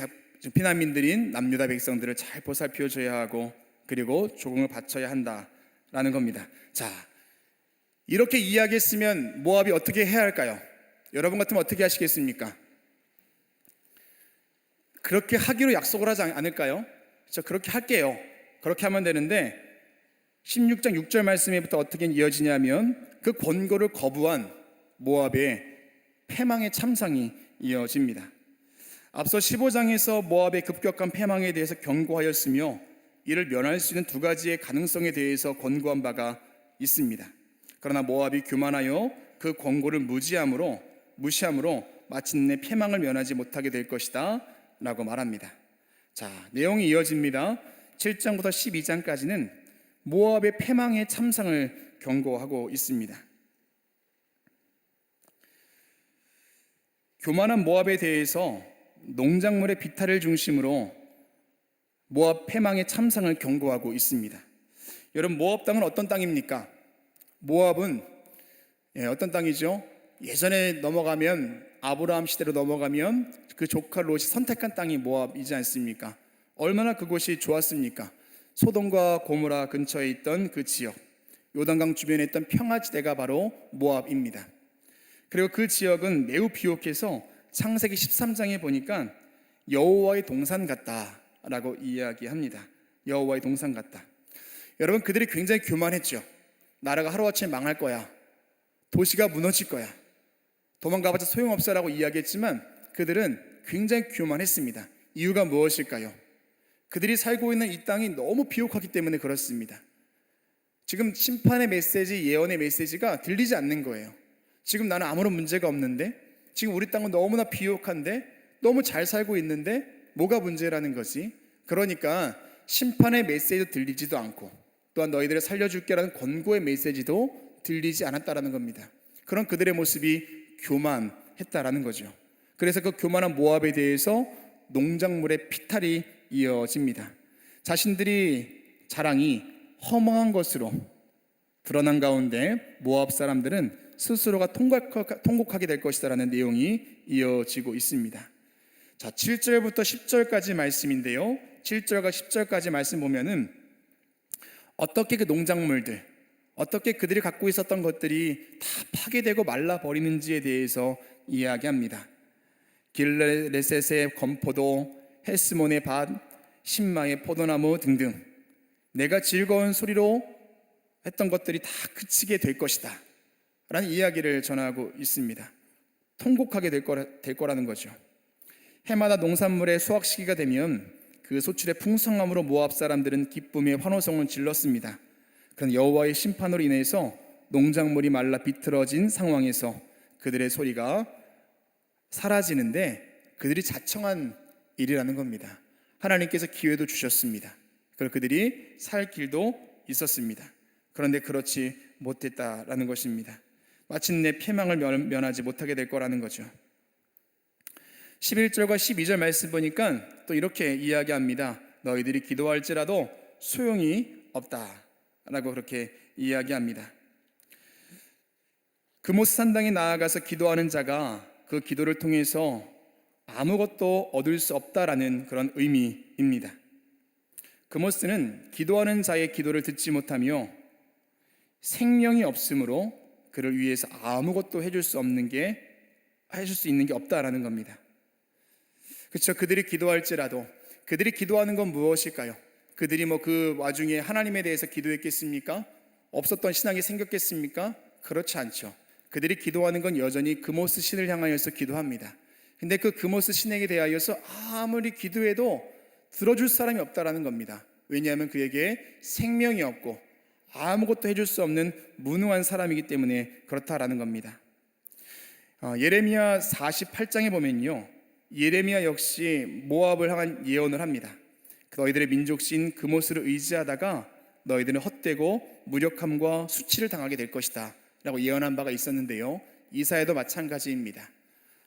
피난민들인 남유다 백성들을 잘 보살펴줘야 하고 그리고 조공을 바쳐야 한다라는 겁니다. 자, 이렇게 이야기했으면 모압이 어떻게 해야 할까요? 여러분 같으면 어떻게 하시겠습니까? 그렇게 하기로 약속을 하지 않을까요? 저 그렇게 할게요. 그렇게 하면 되는데 16장 6절 말씀에부터 어떻게 이어지냐면 그 권고를 거부한 모압의 패망의 참상이 이어집니다. 앞서 15장에서 모압의 급격한 패망에 대해서 경고하였으며 이를 면할 수 있는 두 가지의 가능성에 대해서 권고한 바가 있습니다. 그러나 모압이 교만하여 그 권고를 무시함으로 마침내 패망을 면하지 못하게 될 것이다 라고 말합니다. 자, 내용이 이어집니다. 7장부터 12장까지는 모압의 패망의 참상을 경고하고 있습니다. 교만한 모압에 대해서 농작물의 비탈을 중심으로 모압 패망의 참상을 경고하고 있습니다. 여러분, 모압 땅은 어떤 땅입니까? 모압은 어떤 땅이죠? 예전에 넘어가면 아브라함 시대로 넘어가면 그 조카 롯이 선택한 땅이 모압이지 않습니까? 얼마나 그곳이 좋았습니까? 소돔과 고모라 근처에 있던 그 지역, 요단강 주변에 있던 평화지대가 바로 모압입니다. 그리고 그 지역은 매우 비옥해서 창세기 13장에 보니까 여호와의 동산 같다라고 이야기합니다. 여호와의 동산 같다. 여러분, 그들이 굉장히 교만했죠. 나라가 하루아침에 망할 거야. 도시가 무너질 거야. 도망가봤자 소용없어라고 이야기했지만 그들은 굉장히 교만했습니다. 이유가 무엇일까요? 그들이 살고 있는 이 땅이 너무 비옥하기 때문에 그렇습니다. 지금 심판의 메시지, 예언의 메시지가 들리지 않는 거예요. 지금 나는 아무런 문제가 없는데, 지금 우리 땅은 너무나 비옥한데, 너무 잘 살고 있는데 뭐가 문제라는 거지? 그러니까 심판의 메시지도 들리지도 않고 또한 너희들을 살려줄게라는 권고의 메시지도 들리지 않았다라는 겁니다. 그런 그들의 모습이 교만했다라는 거죠. 그래서 그 교만한 모압에 대해서 농작물의 피탈이 이어집니다. 자신들이 자랑이 허망한 것으로 드러난 가운데 모압 사람들은 스스로가 통곡하게 될 것이다라는 내용이 이어지고 있습니다. 자, 7절부터 10절까지 말씀인데요. 7절과 10절까지 말씀 보면은 어떻게 그 농작물들, 어떻게 그들이 갖고 있었던 것들이 다 파괴되고 말라버리는지에 대해서 이야기합니다. 길레셋의 건포도, 헤스몬의 밭, 신마의 포도나무 등등 내가 즐거운 소리로 했던 것들이 다 그치게 될 것이다 라는 이야기를 전하고 있습니다. 통곡하게 될 거라는 거죠. 해마다 농산물의 수확 시기가 되면 그 소출의 풍성함으로 모압 사람들은 기쁨의 환호성을 질렀습니다. 그런 여호와의 심판으로 인해서 농작물이 말라 비틀어진 상황에서 그들의 소리가 사라지는데 그들이 자청한 일이라는 겁니다. 하나님께서 기회도 주셨습니다. 그리고 그들이 살 길도 있었습니다. 그런데 그렇지 못했다라는 것입니다. 마침내 패망을 면하지 못하게 될 거라는 거죠. 11절과 12절 말씀 보니까 또 이렇게 이야기합니다. 너희들이 기도할지라도 소용이 없다라고 그렇게 이야기합니다. 그모스 산당에 나아가서 기도하는 자가 그 기도를 통해서 아무것도 얻을 수 없다라는 그런 의미입니다. 그모스는 기도하는 자의 기도를 듣지 못하며 생명이 없으므로 그를 위해서 아무것도 해줄 수 있는 게 없다라는 겁니다. 그렇죠. 그들이 기도할지라도 그들이 기도하는 건 무엇일까요? 그들이 그 와중에 하나님에 대해서 기도했겠습니까? 없었던 신앙이 생겼겠습니까? 그렇지 않죠. 그들이 기도하는 건 여전히 그모스 신을 향하여서 기도합니다. 근데 그 그모스 신에게 대하여서 아무리 기도해도 들어줄 사람이 없다라는 겁니다. 왜냐하면 그에게 생명이 없고 아무것도 해줄 수 없는 무능한 사람이기 때문에 그렇다라는 겁니다. 예레미야 48장에 보면요, 예레미야 역시 모압을 향한 예언을 합니다. 너희들의 민족신 그모스를 의지하다가 너희들은 헛되고 무력함과 수치를 당하게 될 것이다 라고 예언한 바가 있었는데요, 이사야도 마찬가지입니다.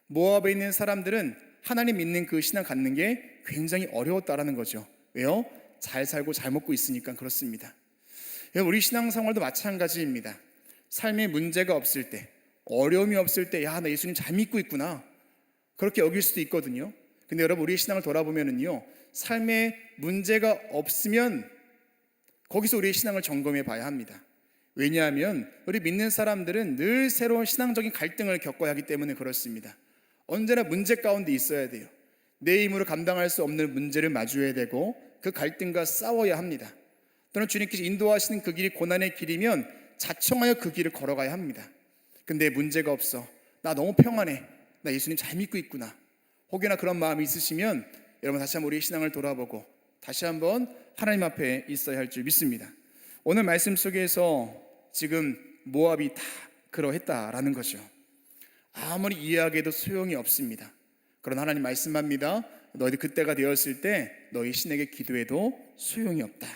모압에 있는 사람들은 하나님 믿는 그 신앙 갖는 게 굉장히 어려웠다라는 거죠. 왜요? 잘 살고 잘 먹고 있으니까 그렇습니다. 우리 신앙생활도 마찬가지입니다. 삶에 문제가 없을 때, 어려움이 없을 때, 야, 나 예수님 잘 믿고 있구나, 그렇게 여길 수도 있거든요. 근데 여러분, 우리 신앙을 돌아보면은요, 삶에 문제가 없으면 거기서 우리의 신앙을 점검해 봐야 합니다. 왜냐하면 우리 믿는 사람들은 늘 새로운 신앙적인 갈등을 겪어야 하기 때문에 그렇습니다. 언제나 문제 가운데 있어야 돼요. 내 힘으로 감당할 수 없는 문제를 마주해야 되고 그 갈등과 싸워야 합니다. 또는 주님께서 인도하시는 그 길이 고난의 길이면 자청하여 그 길을 걸어가야 합니다. 근데 문제가 없어, 나 너무 평안해, 나 예수님 잘 믿고 있구나, 혹여나 그런 마음이 있으시면 여러분 다시 한번 우리의 신앙을 돌아보고 다시 한번 하나님 앞에 있어야 할 줄 믿습니다. 오늘 말씀 속에서 지금 모압이 다 그러했다라는 거죠. 아무리 이해하기에도 소용이 없습니다. 그런 하나님 말씀합니다. 너희들 그때가 되었을 때 너희 신에게 기도해도 소용이 없다.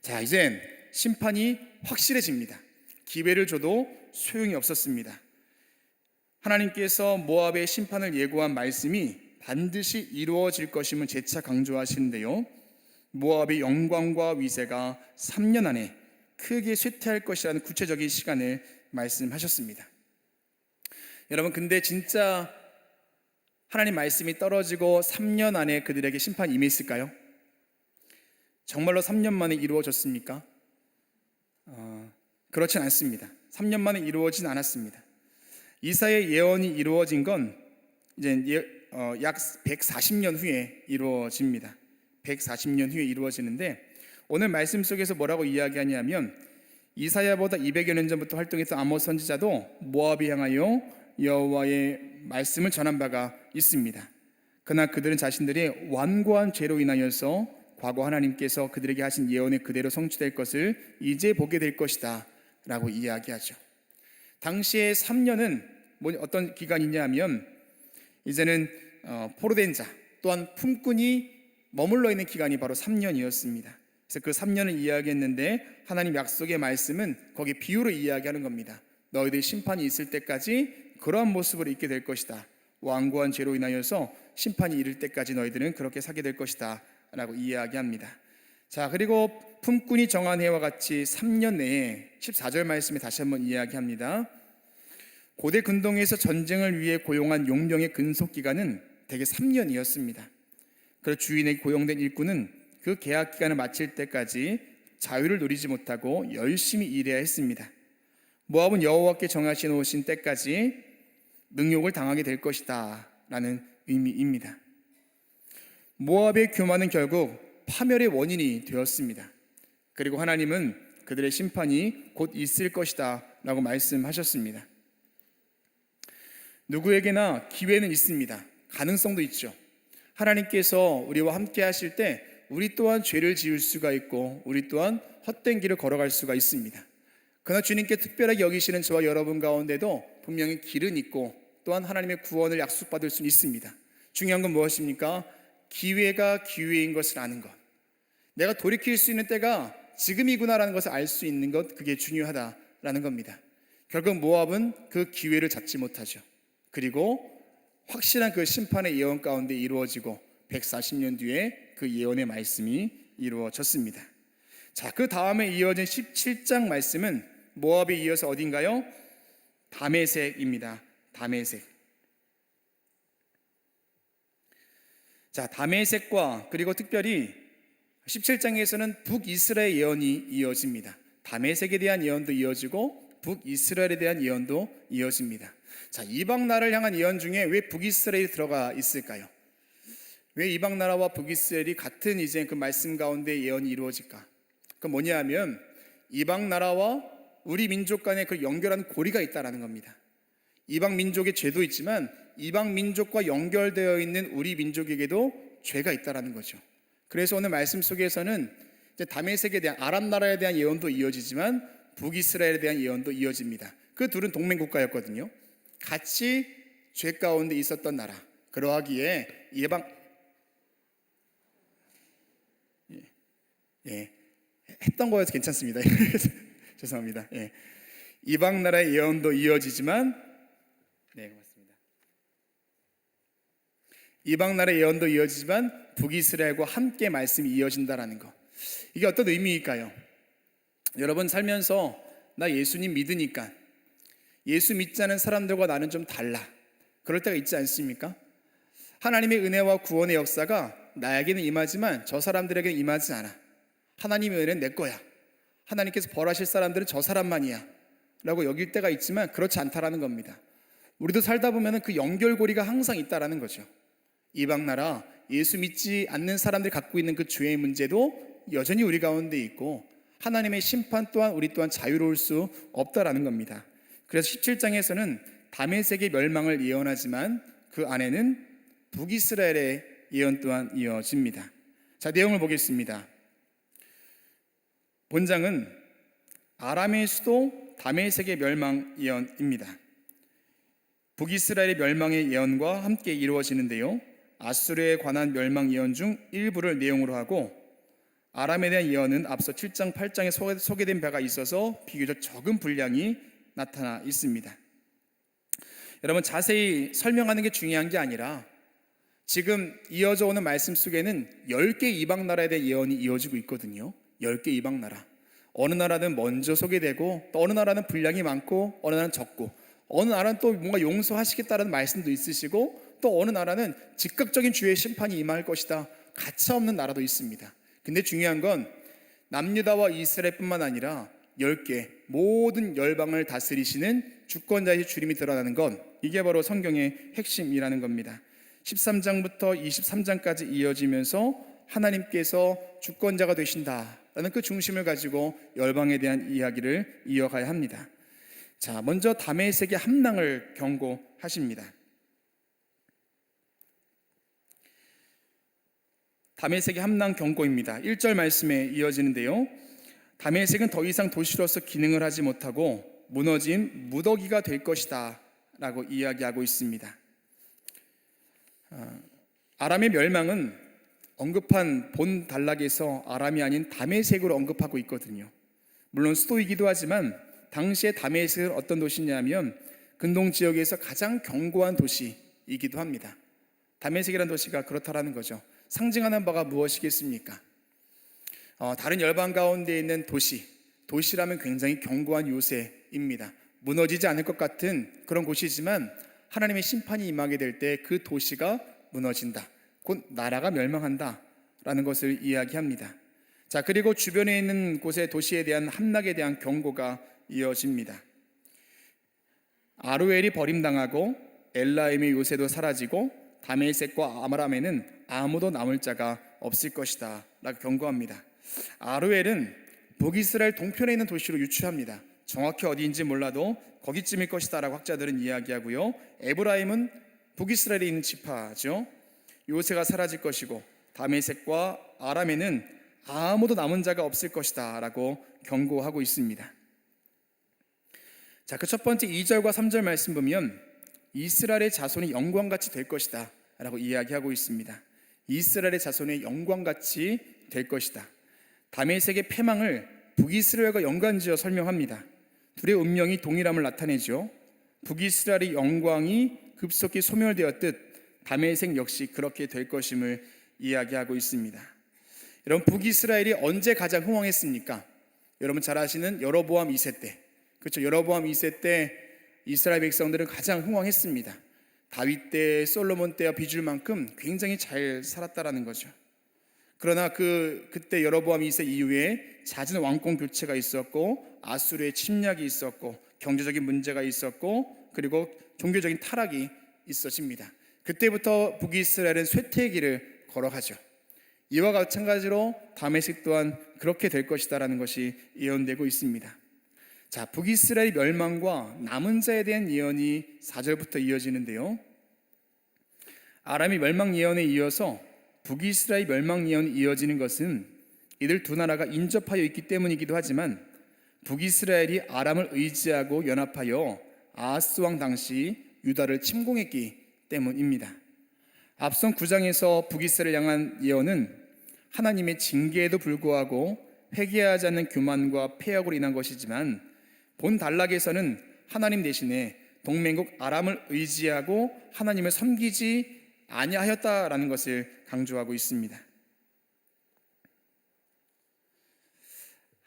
자, 이젠 심판이 확실해집니다. 기회를 줘도 소용이 없었습니다. 하나님께서 모압의 심판을 예고한 말씀이 반드시 이루어질 것임을 재차 강조하시는데요, 모압의 영광과 위세가 3년 안에 크게 쇠퇴할 것이라는 구체적인 시간을 말씀하셨습니다. 여러분, 근데 진짜 하나님 말씀이 떨어지고 3년 안에 그들에게 심판이 임했을까요? 정말로 3년 만에 이루어졌습니까? 그렇진 않습니다. 3년 만에 이루어지진 않았습니다. 이사야의 예언이 이루어진 건 이제 약 140년 후에 이루어집니다. 140년 후에 이루어지는데, 오늘 말씀 속에서 뭐라고 이야기하냐면, 이사야보다 200여 년 전부터 활동했던 아모스 선지자도 모압을 향하여 여호와의 말씀을 전한 바가 있습니다. 그러나 그들은 자신들의 완고한 죄로 인하여서 과거 하나님께서 그들에게 하신 예언의 그대로 성취될 것을 이제 보게 될 것이다 라고 이야기하죠. 당시에 3년은 어떤 기간이냐면, 이제는 포로된 자 또한 품꾼이 머물러 있는 기간이 바로 3년이었습니다. 그래서 그 3년을 이야기했는데, 하나님 약속의 말씀은 거기 비유로 이야기하는 겁니다. 너희들 심판이 있을 때까지 그러한 모습으로 있게 될 것이다. 완고한 죄로 인하여서 심판이 이를 때까지 너희들은 그렇게 살게 될 것이다 라고 이야기합니다. 자, 그리고 품꾼이 정한 해와 같이 3년 내에 14절 말씀에 다시 한번 이야기합니다. 고대 근동에서 전쟁을 위해 고용한 용병의 근속기간은 대개 3년이었습니다. 그리고 주인에게 고용된 일꾼은 그 계약 기간을 마칠 때까지 자유를 누리지 못하고 열심히 일해야 했습니다. 모압은 여호와께 정하시 놓으신 때까지 능욕을 당하게 될 것이다 라는 의미입니다. 모압의 교만은 결국 파멸의 원인이 되었습니다. 그리고 하나님은 그들의 심판이 곧 있을 것이다 라고 말씀하셨습니다. 누구에게나 기회는 있습니다. 가능성도 있죠. 하나님께서 우리와 함께 하실 때 우리 또한 죄를 지을 수가 있고 우리 또한 헛된 길을 걸어갈 수가 있습니다. 그러나 주님께 특별하게 여기시는 저와 여러분 가운데도 분명히 길은 있고 또한 하나님의 구원을 약속받을 수는 있습니다. 중요한 건 무엇입니까? 기회가 기회인 것을 아는 것, 내가 돌이킬 수 있는 때가 지금이구나라는 것을 알 수 있는 것, 그게 중요하다라는 겁니다. 결국 모압은 그 기회를 잡지 못하죠. 그리고 확실한 그 심판의 예언 가운데 이루어지고 140년 뒤에 그 예언의 말씀이 이루어졌습니다. 자, 그 다음에 이어진 17장 말씀은 모압에 이어서 어딘가요? 다메섹입니다. 다메섹. 자, 다메섹과 그리고 특별히 17장에서는 북이스라엘 예언이 이어집니다. 다메섹에 대한 예언도 이어지고 북이스라엘에 대한 예언도 이어집니다. 자, 이방 나라를 향한 예언 중에 왜 북이스라엘이 들어가 있을까요? 왜 이방 나라와 북이스라엘이 같은 이제 그 말씀 가운데 예언이 이루어질까? 그 뭐냐하면 이방 나라와 우리 민족 간에 그 연결한 고리가 있다라는 겁니다. 이방 민족의 죄도 있지만 이방 민족과 연결되어 있는 우리 민족에게도 죄가 있다라는 거죠. 그래서 오늘 말씀 속에서는 이제 다메섹에 대한 아람 나라에 대한 예언도 이어지지만 북이스라엘에 대한 예언도 이어집니다. 그 둘은 동맹 국가였거든요. 같이 죄 가운데 있었던 나라. 그러하기에 했던 거여서 괜찮습니다. 죄송합니다. 이방 나라의 예언도 이어지지만 고맙습니다. 이방 나라의 예언도 이어지지만 북이스라엘과 함께 말씀이 이어진다라는 거. 이게 어떤 의미일까요? 여러분 살면서 나 예수님 믿으니까 예수 믿지 않은 사람들과 나는 좀 달라. 그럴 때가 있지 않습니까? 하나님의 은혜와 구원의 역사가 나에게는 임하지만 저 사람들에게는 임하지 않아. 하나님의 은혜는 내 거야. 하나님께서 벌하실 사람들은 저 사람만이야 라고 여길 때가 있지만 그렇지 않다라는 겁니다. 우리도 살다 보면 그 연결고리가 항상 있다라는 거죠. 이방 나라 예수 믿지 않는 사람들이 갖고 있는 그 죄의 문제도 여전히 우리 가운데 있고 하나님의 심판 또한 우리 또한 자유로울 수 없다라는 겁니다. 그래서 17장에서는 다메섹의 멸망을 예언하지만 그 안에는 북이스라엘의 예언 또한 이어집니다. 자, 내용을 보겠습니다. 본장은 아람의 수도 다메섹의 멸망 예언입니다. 북이스라엘의 멸망의 예언과 함께 이루어지는데요, 아수르에 관한 멸망 예언 중 일부를 내용으로 하고 아람에 대한 예언은 앞서 7장, 8장에 소개된 바가 있어서 비교적 적은 분량이 나타나 있습니다. 여러분 자세히 설명하는 게 중요한 게 아니라 지금 이어져 오는 말씀 속에는 10개 이방 나라에 대한 예언이 이어지고 있거든요. 10개 이방 나라. 어느 나라는 먼저 소개되고 또 어느 나라는 분량이 많고 어느 나라는 적고 어느 나라는 또 뭔가 용서하시겠다는 말씀도 있으시고 또 어느 나라는 즉각적인 주의 심판이 임할 것이다. 가차없는 나라도 있습니다. 근데 중요한 건 남유다와 이스라엘뿐만 아니라 10개 모든 열방을 다스리시는 주권자의 주림이 드러나는 건 이게 바로 성경의 핵심이라는 겁니다. 13장부터 23장까지 이어지면서 하나님께서 주권자가 되신다라는 그 중심을 가지고 열방에 대한 이야기를 이어가야 합니다. 자, 먼저 다메섹의 함락을 경고하십니다. 다메섹의 함락 경고입니다. 1절 말씀에 이어지는데요, 다메섹은 더 이상 도시로서 기능을 하지 못하고 무너진 무더기가 될 것이다 라고 이야기하고 있습니다. 아람의 멸망은 언급한 본 단락에서 아람이 아닌 다메섹으로 언급하고 있거든요. 물론 수도이기도 하지만 당시에 다메섹은 어떤 도시냐면 근동 지역에서 가장 견고한 도시이기도 합니다. 다메섹이라는 도시가 그렇다라는 거죠. 상징하는 바가 무엇이겠습니까? 다른 열방 가운데 있는 도시라면 굉장히 견고한 요새입니다. 무너지지 않을 것 같은 그런 곳이지만 하나님의 심판이 임하게 될 때 그 도시가 무너진다, 곧 나라가 멸망한다 라는 것을 이야기합니다. 자, 그리고 주변에 있는 곳의 도시에 대한 함락에 대한 경고가 이어집니다. 아루엘이 버림당하고 엘라임의 요새도 사라지고 다메섹과 아람에는 아무도 남을 자가 없을 것이다 라고 경고합니다. 아루엘은 북이스라엘 동편에 있는 도시로 유추합니다. 정확히 어디인지 몰라도 거기쯤일 것이다 라고 학자들은 이야기하고요, 에브라임은 북이스라엘에 있는 지파죠. 요새가 사라질 것이고 다메섹과 아람에는 아무도 남은 자가 없을 것이다 라고 경고하고 있습니다. 자, 그 첫 번째 2절과 3절 말씀 보면 이스라엘의 자손이 영광같이 될 것이다 라고 이야기하고 있습니다. 이스라엘의 자손의 영광같이 될 것이다. 다메섹의 패망을 북이스라엘과 연관지어 설명합니다. 둘의 운명이 동일함을 나타내죠. 북이스라엘의 영광이 급속히 소멸되었듯 다메섹 역시 그렇게 될 것임을 이야기하고 있습니다. 여러분, 북이스라엘이 언제 가장 흥왕했습니까? 여러분 잘 아시는 여로보암 2세 때, 그렇죠? 여로보암 2세 때 이스라엘 백성들은 가장 흥왕했습니다. 다윗 때, 솔로몬 때와 비줄 만큼 굉장히 잘 살았다라는 거죠. 그러나 그때 여로보암 2세 이후에 잦은 왕권 교체가 있었고, 아수르의 침략이 있었고, 경제적인 문제가 있었고, 그리고 종교적인 타락이 있어집니다. 그때부터 북이스라엘은 쇠퇴의 길을 걸어가죠. 이와 마찬가지로 다메섹 또한 그렇게 될 것이다라는 것이 예언되고 있습니다. 자, 북이스라엘의 멸망과 남은 자에 대한 예언이 4절부터 이어지는데요. 아람의 멸망 예언에 이어서 북이스라엘 멸망 예언이 이어지는 것은 이들 두 나라가 인접하여 있기 때문이기도 하지만, 북이스라엘이 아람을 의지하고 연합하여 아하스 왕 당시 유다를 침공했기 때문입니다. 앞선 9장에서 북이스라엘을 향한 예언은 하나님의 징계에도 불구하고 회개하지 않는 교만과 폐역으로 인한 것이지만, 본 단락에서는 하나님 대신에 동맹국 아람을 의지하고 하나님을 섬기지 아니하였다라는 것을 강조하고 있습니다.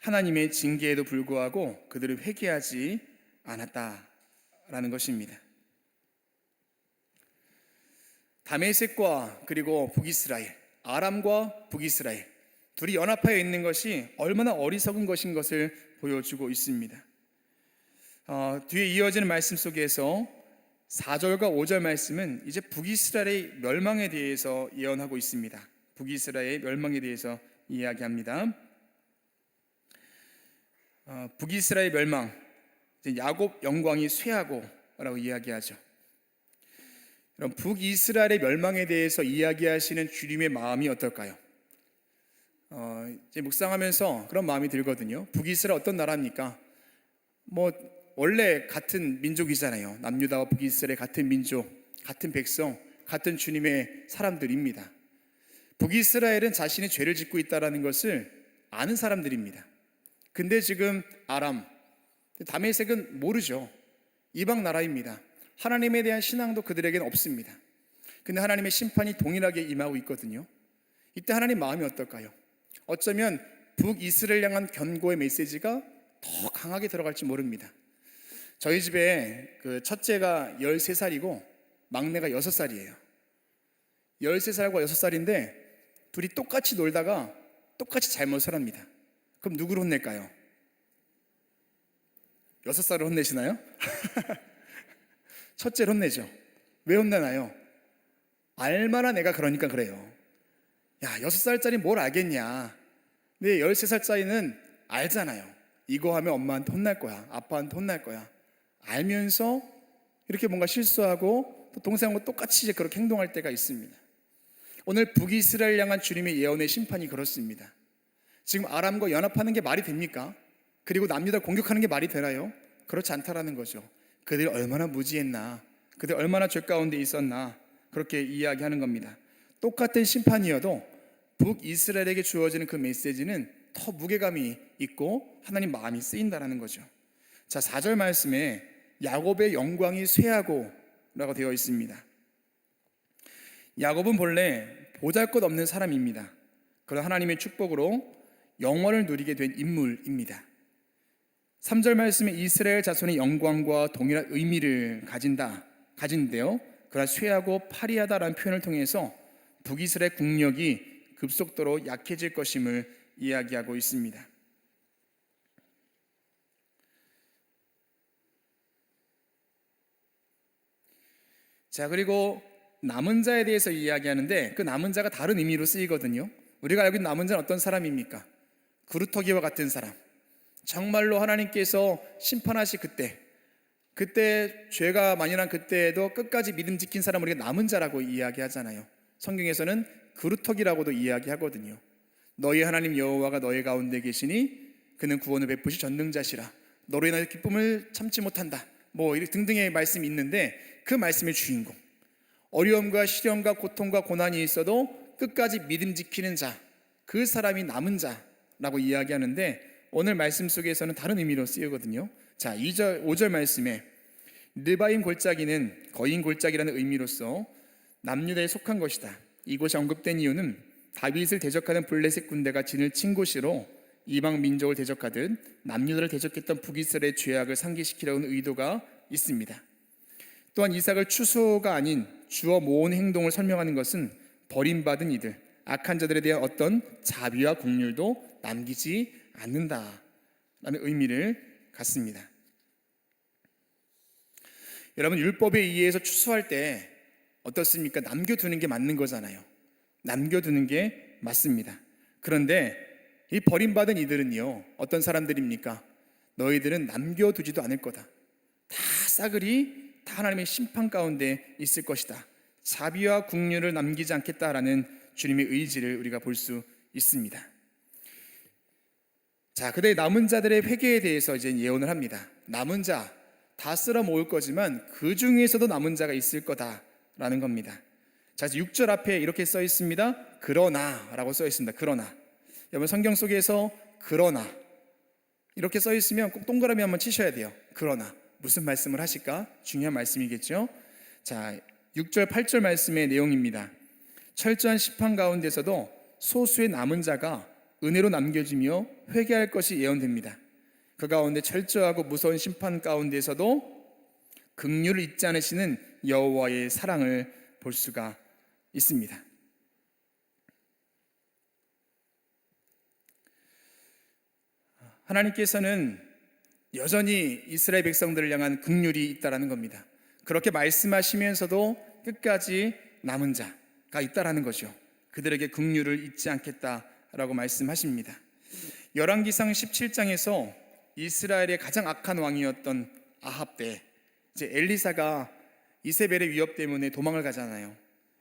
하나님의 징계에도 불구하고 그들을 회개하지 않았다라는 것입니다. 다메섹과 그리고 북이스라엘, 아람과 북이스라엘 둘이 연합하여 있는 것이 얼마나 어리석은 것인 것을 보여주고 있습니다. 뒤에 이어지는 말씀 속에서 4절과 5절 말씀은 이제 북이스라엘의 멸망에 대해서 예언하고 있습니다. 북이스라엘의 멸망에 대해서 이야기합니다. 북이스라엘 멸망, 야곱 영광이 쇠하고라고 이야기하죠. 그럼 북이스라엘의 멸망에 대해서 이야기하시는 주님의 마음이 어떨까요? 이제 묵상하면서 그런 마음이 들거든요. 북이스라엘 어떤 나라입니까? 원래 같은 민족이잖아요. 남유다와 북이스라엘 같은 민족, 같은 백성, 같은 주님의 사람들입니다. 북이스라엘은 자신이 죄를 짓고 있다는 것을 아는 사람들입니다. 근데 지금 아람, 다메섹은 모르죠. 이방 나라입니다. 하나님에 대한 신앙도 그들에게는 없습니다. 근데 하나님의 심판이 동일하게 임하고 있거든요. 이때 하나님 마음이 어떨까요? 어쩌면 북이스라엘 향한 견고의 메시지가 더 강하게 들어갈지 모릅니다. 저희 집에 첫째가 13살이고 막내가 6살이에요. 13살과 6살인데 둘이 똑같이 놀다가 똑같이 잘못을 합니다. 그럼 누구를 혼낼까요? 6살을 혼내시나요? 첫째를 혼내죠. 왜 혼내나요? 알만한 애가 그러니까 그래요. 야, 6살짜리 뭘 알겠냐. 근데 13살짜리는 알잖아요. 이거 하면 엄마한테 혼날 거야, 아빠한테 혼날 거야. 알면서 이렇게 뭔가 실수하고 또 동생하고 똑같이 이제 그렇게 행동할 때가 있습니다. 오늘 북이스라엘 향한 주님의 예언의 심판이 그렇습니다. 지금 아람과 연합하는 게 말이 됩니까? 그리고 남유다 공격하는 게 말이 되나요? 그렇지 않다라는 거죠. 그들이 얼마나 무지했나, 그들이 얼마나 죄 가운데 있었나, 그렇게 이야기하는 겁니다. 똑같은 심판이어도 북이스라엘에게 주어지는 그 메시지는 더 무게감이 있고 하나님 마음이 쓰인다라는 거죠. 자, 4절 말씀에 야곱의 영광이 쇠하고 라고 되어 있습니다. 야곱은 본래 보잘것없는 사람입니다. 그러나 하나님의 축복으로 영원을 누리게 된 인물입니다. 3절 말씀에 이스라엘 자손의 영광과 동일한 의미를 가진데요. 그러나 쇠하고 파리하다라는 표현을 통해서 북이스라엘 국력이 급속도로 약해질 것임을 이야기하고 있습니다. 자, 그리고 남은 자에 대해서 이야기하는데 그 남은 자가 다른 의미로 쓰이거든요. 우리가 알고 있는 남은 자는 어떤 사람입니까? 구루터기와 같은 사람. 정말로 하나님께서 심판하실 그때 죄가 많이 난 그때에도 끝까지 믿음 지킨 사람을 우리가 남은 자라고 이야기하잖아요. 성경에서는 구루터기라고도 이야기하거든요. 너희 하나님 여호와가 너희 가운데 계시니 그는 구원을 베푸시 전능자시라. 너로 인하여 기쁨을 참지 못한다. 등등의 말씀이 있는데 그 말씀의 주인공, 어려움과 시련과 고통과 고난이 있어도 끝까지 믿음 지키는 자, 그 사람이 남은 자라고 이야기하는데 오늘 말씀 속에서는 다른 의미로 쓰이거든요. 자, 2절, 5절 말씀에 느바임 골짜기는 거인 골짜기라는 의미로서 남유다에 속한 것이다. 이곳이 언급된 이유는 다윗을 대적하는 블레셋 군대가 진을 친 곳으로 이방 민족을 대적하듯 남유다를 대적했던 북이스라엘의 죄악을 상기시키려는 의도가 있습니다. 또한 이삭을 추수가 아닌 주어 모은 행동을 설명하는 것은 버림받은 이들, 악한 자들에 대한 어떤 자비와 긍휼도 남기지 않는다라는 의미를 갖습니다. 여러분, 율법에 의해서 추수할 때 어떻습니까? 남겨두는 게 맞는 거잖아요. 남겨두는 게 맞습니다. 그런데 이 버림받은 이들은요, 어떤 사람들입니까? 너희들은 남겨두지도 않을 거다. 다 싸그리 다 하나님의 심판 가운데 있을 것이다. 자비와 긍휼을 남기지 않겠다라는 주님의 의지를 우리가 볼 수 있습니다. 자, 그때 남은 자들의 회개에 대해서 이제 예언을 합니다. 남은 자 다 쓸어 모을 거지만 그 중에서도 남은 자가 있을 거다라는 겁니다. 자, 6절 앞에 이렇게 써 있습니다. 그러나라고 써 있습니다. 그러나. 여러분, 성경 속에서 그러나 이렇게 써 있으면 꼭 동그라미 한번 치셔야 돼요. 그러나 무슨 말씀을 하실까? 중요한 말씀이겠죠. 자, 6절 8절 말씀의 내용입니다. 철저한 심판 가운데서도 소수의 남은 자가 은혜로 남겨지며 회개할 것이 예언됩니다. 그 가운데 철저하고 무서운 심판 가운데서도 긍휼을 잊지 않으시는 여호와의 사랑을 볼 수가 있습니다. 하나님께서는 여전히 이스라엘 백성들을 향한 긍휼이 있다라는 겁니다. 그렇게 말씀하시면서도 끝까지 남은 자가 있다라는 거죠. 그들에게 긍휼을 잊지 않겠다라고 말씀하십니다. 열왕기상 17장에서 이스라엘의 가장 악한 왕이었던 아합 때 이제 엘리사가 이세벨의 위협 때문에 도망을 가잖아요.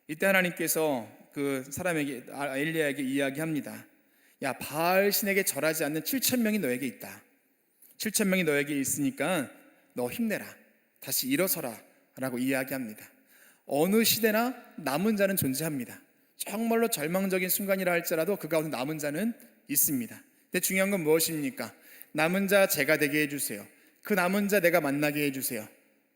이때 하나님께서 그 사람에게 엘리야에게 이야기합니다. 야, 바알 신에게 절하지 않는 7,000명이 너에게 있다. 7,000명이 너에게 있으니까 너 힘내라. 다시 일어서라 라고 이야기합니다. 어느 시대나 남은 자는 존재합니다. 정말로 절망적인 순간이라 할지라도 그 가운데 남은 자는 있습니다. 근데 중요한 건 무엇입니까? 남은 자 제가 되게 해주세요. 그 남은 자 내가 만나게 해주세요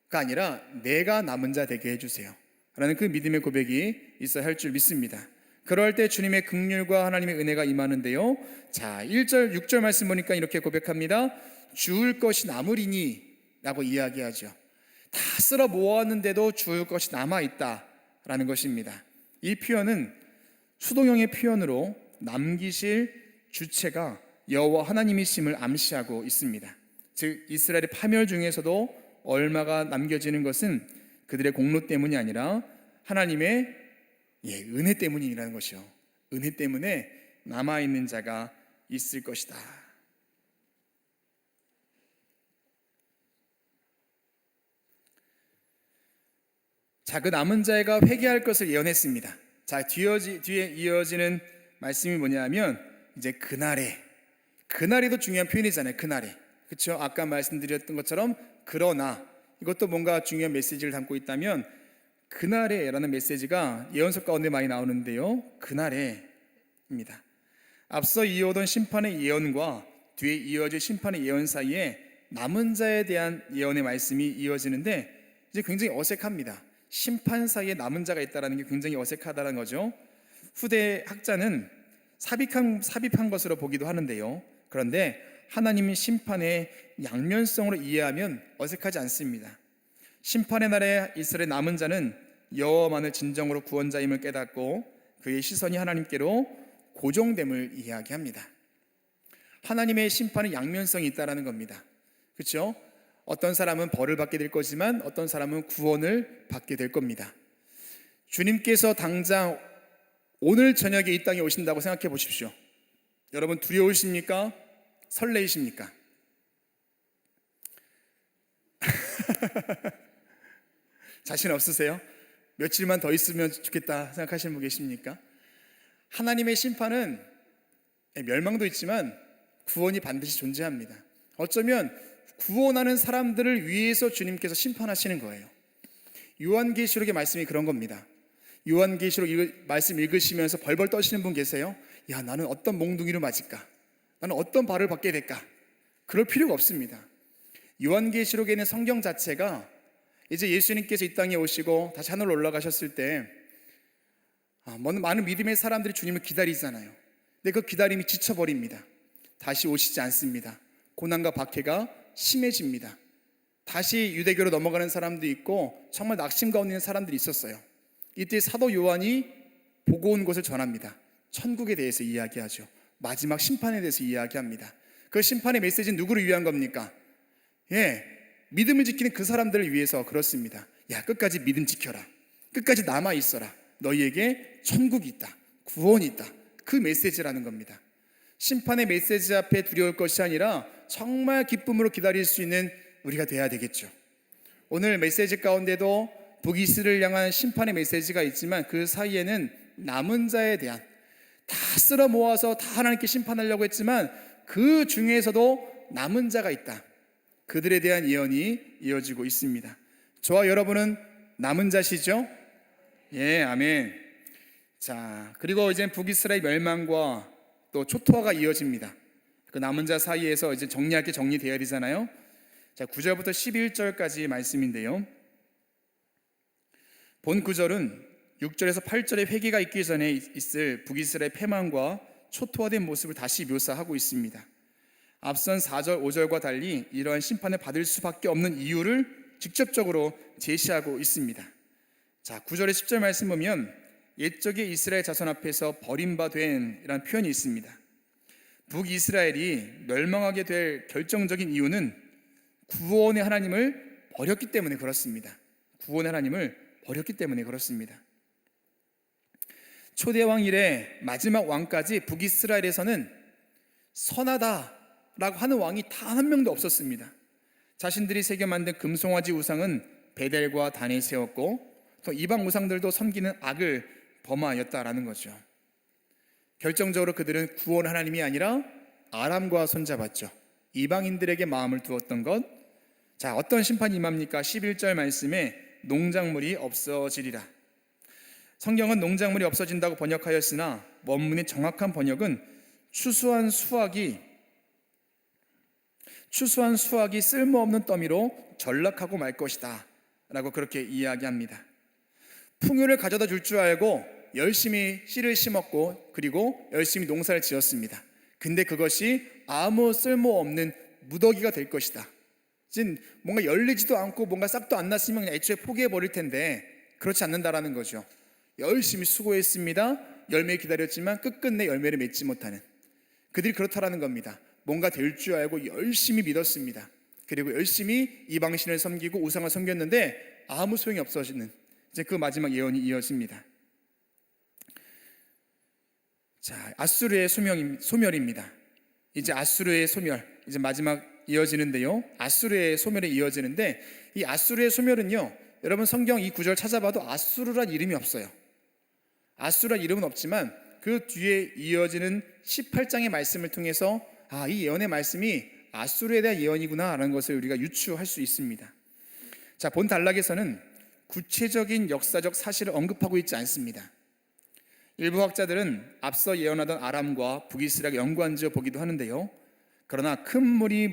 가 아니라 내가 남은 자 되게 해주세요 라는 그 믿음의 고백이 있어야 할 줄 믿습니다. 그럴 때 주님의 긍휼과 하나님의 은혜가 임하는데요. 자, 1절 6절 말씀 보니까 이렇게 고백합니다. 주울 것이 남으리니 라고 이야기하죠. 다 쓸어 모았는데도 주울 것이 남아있다라는 것입니다. 이 표현은 수동형의 표현으로 남기실 주체가 여호와 하나님이심을 암시하고 있습니다. 즉 이스라엘의 파멸 중에서도 얼마가 남겨지는 것은 그들의 공로 때문이 아니라 하나님의 은혜 때문이라는 것이요. 은혜 때문에 남아있는 자가 있을 것이다. 자, 그 남은 자가 회개할 것을 예언했습니다. 자, 뒤에 이어지는 말씀이 뭐냐면 이제 그날에도 중요한 표현이잖아요. 그날에, 그렇죠? 아까 말씀드렸던 것처럼 그러나 이것도 뭔가 중요한 메시지를 담고 있다면 그날에라는 메시지가 예언서 가운데 많이 나오는데요. 그날에입니다. 앞서 이어오던 심판의 예언과 뒤에 이어질 심판의 예언 사이에 남은 자에 대한 예언의 말씀이 이어지는데 이제 굉장히 어색합니다. 심판 사이에 남은 자가 있다는 게 굉장히 어색하다는 거죠. 후대 학자는 삽입한 것으로 보기도 하는데요. 그런데 하나님의 심판의 양면성으로 이해하면 어색하지 않습니다. 심판의 날에 이스라엘 남은 자는 여호와만을 진정으로 구원자임을 깨닫고 그의 시선이 하나님께로 고정됨을 이야기합니다. 하나님의 심판은 양면성이 있다는 겁니다. 그렇죠? 어떤 사람은 벌을 받게 될 거지만 어떤 사람은 구원을 받게 될 겁니다. 주님께서 당장 오늘 저녁에 이 땅에 오신다고 생각해 보십시오. 여러분 두려우십니까? 설레이십니까? 자신 없으세요? 며칠만 더 있으면 좋겠다 생각하시는 분 계십니까? 하나님의 심판은 멸망도 있지만 구원이 반드시 존재합니다. 어쩌면 구원하는 사람들을 위해서 주님께서 심판하시는 거예요. 요한계시록의 말씀이 그런 겁니다. 요한계시록 말씀 읽으시면서 벌벌 떠시는 분 계세요? 야, 나는 어떤 몽둥이를 맞을까? 나는 어떤 벌을 받게 될까? 그럴 필요가 없습니다. 요한계시록에 있는 성경 자체가 이제 예수님께서 이 땅에 오시고 다시 하늘로 올라가셨을 때 많은 믿음의 사람들이 주님을 기다리잖아요. 근데 그 기다림이 지쳐버립니다. 다시 오시지 않습니다. 고난과 박해가 심해집니다. 다시 유대교로 넘어가는 사람도 있고 정말 낙심 가운데 있는 사람들이 있었어요. 이때 사도 요한이 보고 온 것을 전합니다. 천국에 대해서 이야기하죠. 마지막 심판에 대해서 이야기합니다. 그 심판의 메시지는 누구를 위한 겁니까? 믿음을 지키는 그 사람들을 위해서 그렇습니다. 야, 끝까지 믿음 지켜라. 끝까지 남아 있어라. 너희에게 천국이 있다. 구원이 있다. 그 메시지라는 겁니다. 심판의 메시지 앞에 두려울 것이 아니라 정말 기쁨으로 기다릴 수 있는 우리가 돼야 되겠죠. 오늘 메시지 가운데도 북이스를 향한 심판의 메시지가 있지만 그 사이에는 남은 자에 대한, 다 쓸어 모아서 다 하나님께 심판하려고 했지만 그 중에서도 남은 자가 있다. 그들에 대한 예언이 이어지고 있습니다. 저와 여러분은 남은 자시죠? 예, 아멘. 자, 그리고 이제 북이스라엘 멸망과 또 초토화가 이어집니다. 그 남은 자 사이에서 이제 정리할 게 정리되어야 되잖아요. 자, 9절부터 11절까지 말씀인데요. 본 구절은 6절에서 8절의 회개가 있기 전에 있을 북이스라엘 패망과 초토화된 모습을 다시 묘사하고 있습니다. 앞선 4절, 5절과 달리 이러한 심판을 받을 수밖에 없는 이유를 직접적으로 제시하고 있습니다. 자, 9절의 10절 말씀 보면 옛적의 이스라엘 자손 앞에서 버림받은 이라는 표현이 있습니다. 북이스라엘이 멸망하게 될 결정적인 이유는 구원의 하나님을 버렸기 때문에 그렇습니다. 구원의 하나님을 버렸기 때문에 그렇습니다. 초대왕 이래 마지막 왕까지 북이스라엘에서는 선하다라고 하는 왕이 단 한 명도 없었습니다. 자신들이 새겨 만든 금송아지 우상은 베델과 단에 세웠고 또 이방 우상들도 섬기는 악을 범하였다라는 거죠. 결정적으로 그들은 구원 하나님이 아니라 아람과 손잡았죠. 이방인들에게 마음을 두었던 것. 자, 어떤 심판이 임합니까? 11절 말씀에 농작물이 없어지리라. 성경은 농작물이 없어진다고 번역하였으나 원문의 정확한 번역은 추수한 수확이 쓸모없는 더미로 전락하고 말 것이다 라고 그렇게 이야기합니다. 풍요를 가져다 줄 줄 알고 열심히 씨를 심었고 그리고 열심히 농사를 지었습니다. 근데 그것이 아무 쓸모없는 무더기가 될 것이다. 뭔가 열리지도 않고 뭔가 싹도 안 났으면 그냥 애초에 포기해버릴 텐데 그렇지 않는다라는 거죠. 열심히 수고했습니다. 열매 기다렸지만 끝끝내 열매를 맺지 못하는 그들이 그렇다라는 겁니다. 뭔가 될 줄 알고 열심히 믿었습니다. 그리고 열심히 이방신을 섬기고 우상을 섬겼는데 아무 소용이 없어지는 이제 그 마지막 예언이 이어집니다. 자, 아수르의 소멸입니다. 이제 아수르의 소멸, 이제 마지막 이어지는데요. 아수르의 소멸에 이어지는데 이 아수르의 소멸은요, 여러분 성경 이 구절 찾아봐도 아수르란 이름이 없어요. 아수르란 이름은 없지만 그 뒤에 이어지는 18장의 말씀을 통해서 이 예언의 말씀이 아수르에 대한 예언이구나 라는 것을 우리가 유추할 수 있습니다. 자, 본 단락에서는 구체적인 역사적 사실을 언급하고 있지 않습니다. 일부 학자들은 앞서 예언하던 아람과 북이스라엘과 연관지어 보기도 하는데요. 그러나 큰 물이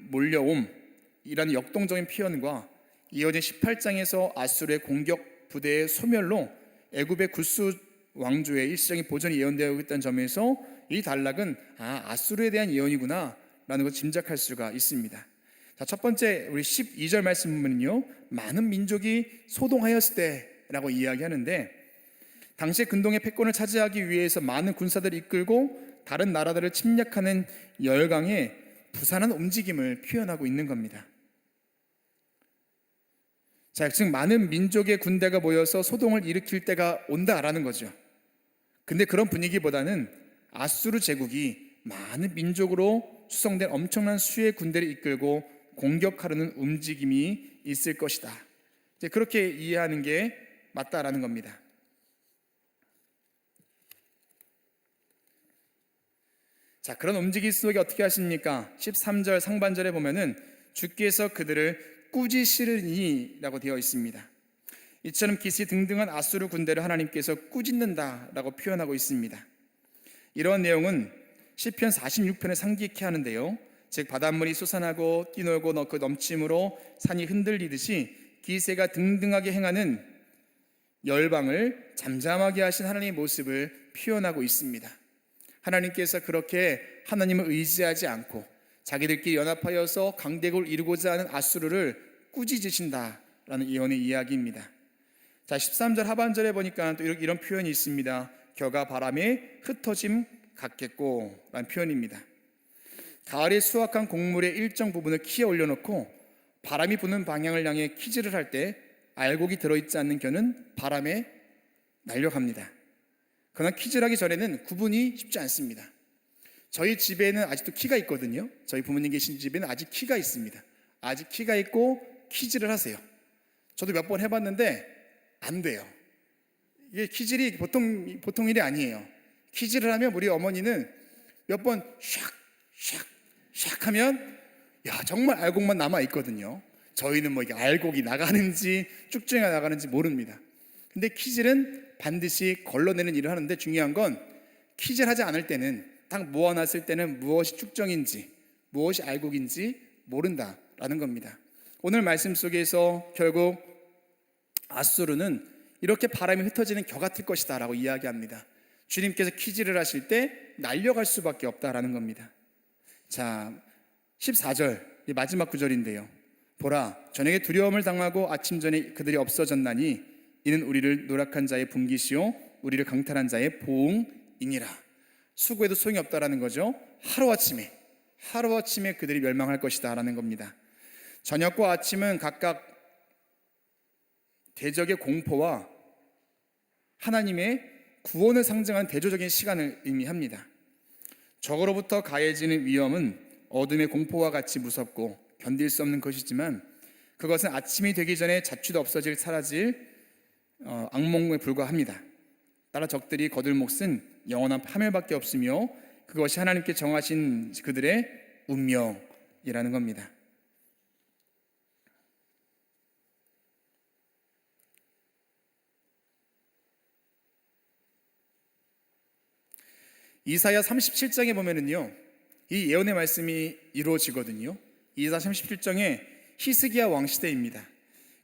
몰려옴이라는 역동적인 표현과 이어진 18장에서 아수르의 공격 부대의 소멸로 애굽의 구스 왕조의 일시적인 보전이 예언되어 있다는 점에서 이 단락은 아수르에 대한 예언이구나 라는 것을 짐작할 수가 있습니다. 자, 첫 번째 우리 12절 말씀 보면요, 많은 민족이 소동하였을 때라고 이야기하는데 당시의 근동의 패권을 차지하기 위해서 많은 군사들을 이끌고 다른 나라들을 침략하는 열강의 부산한 움직임을 표현하고 있는 겁니다. 자, 즉 많은 민족의 군대가 모여서 소동을 일으킬 때가 온다라는 거죠. 근데 그런 분위기보다는 아수르 제국이 많은 민족으로 수성된 엄청난 수의 군대를 이끌고 공격하려는 움직임이 있을 것이다. 이제 그렇게 이해하는 게 맞다라는 겁니다. 자, 그런 움직임 속에 어떻게 하십니까? 13절 상반절에 보면은 주께서 그들을 꾸짖으리니라고 되어 있습니다. 이처럼 기세등등한 아수르 군대를 하나님께서 꾸짖는다라고 표현하고 있습니다. 이러한 내용은 시편 46편을 상기케 하는데요, 즉 바닷물이 솟아나고 뛰놀고 그 넘침으로 산이 흔들리듯이 기세가 등등하게 행하는 열방을 잠잠하게 하신 하나님의 모습을 표현하고 있습니다. 하나님께서 그렇게 하나님을 의지하지 않고 자기들끼리 연합하여서 강대국을 이루고자 하는 아수르를 꾸짖으신다라는 예언의 이야기입니다. 자, 13절 하반절에 보니까 또 이런 표현이 있습니다. 겨가 바람에 흩어짐 같겠고 라는 표현입니다. 가을에 수확한 곡물의 일정 부분을 키에 올려놓고 바람이 부는 방향을 향해 키질을 할 때 알곡이 들어있지 않는 겨는 바람에 날려갑니다. 그러나 키질하기 전에는 구분이 쉽지 않습니다. 저희 집에는 아직도 키가 있거든요. 저희 부모님 계신 집에는 아직 키가 있습니다. 아직 키가 있고 키질을 하세요. 저도 몇 번 해봤는데 안 돼요. 이게 키질이 보통 일이 아니에요. 키질을 하면 우리 어머니는 몇 번 샥 하면 정말 알곡만 남아 있거든요. 저희는 뭐 이게 알곡이 나가는지 쭉쭉이가 나가는지 모릅니다. 근데 키질은 반드시 걸러내는 일을 하는데, 중요한 건 키질하지 않을 때는, 딱 모아놨을 때는 무엇이 쭉정인지 무엇이 알곡인지 모른다라는 겁니다. 오늘 말씀 속에서 결국 아수르는 이렇게 바람이 흩어지는 겨 같을 것이다 라고 이야기합니다. 주님께서 키질을 하실 때 날려갈 수밖에 없다라는 겁니다. 자, 14절 마지막 구절인데요, 보라, 저녁에 두려움을 당하고 아침 전에 그들이 없어졌나니 이는 우리를 노력한 자의 분깃이요 우리를 강탈한 자의 보응이니라. 수고해도 소용이 없다라는 거죠. 하루아침에 그들이 멸망할 것이다 라는 겁니다. 저녁과 아침은 각각 대적의 공포와 하나님의 구원을 상징하는 대조적인 시간을 의미합니다. 적으로부터 가해지는 위험은 어둠의 공포와 같이 무섭고 견딜 수 없는 것이지만 그것은 아침이 되기 전에 자취도 사라질 악몽에 불과합니다. 따라 적들이 거둘 몫은 영원한 파멸밖에 없으며 그것이 하나님께 정하신 그들의 운명이라는 겁니다. 이사야 37장에 보면은요, 이 예언의 말씀이 이루어지거든요. 이사야 37장에 히스기야 왕 시대입니다.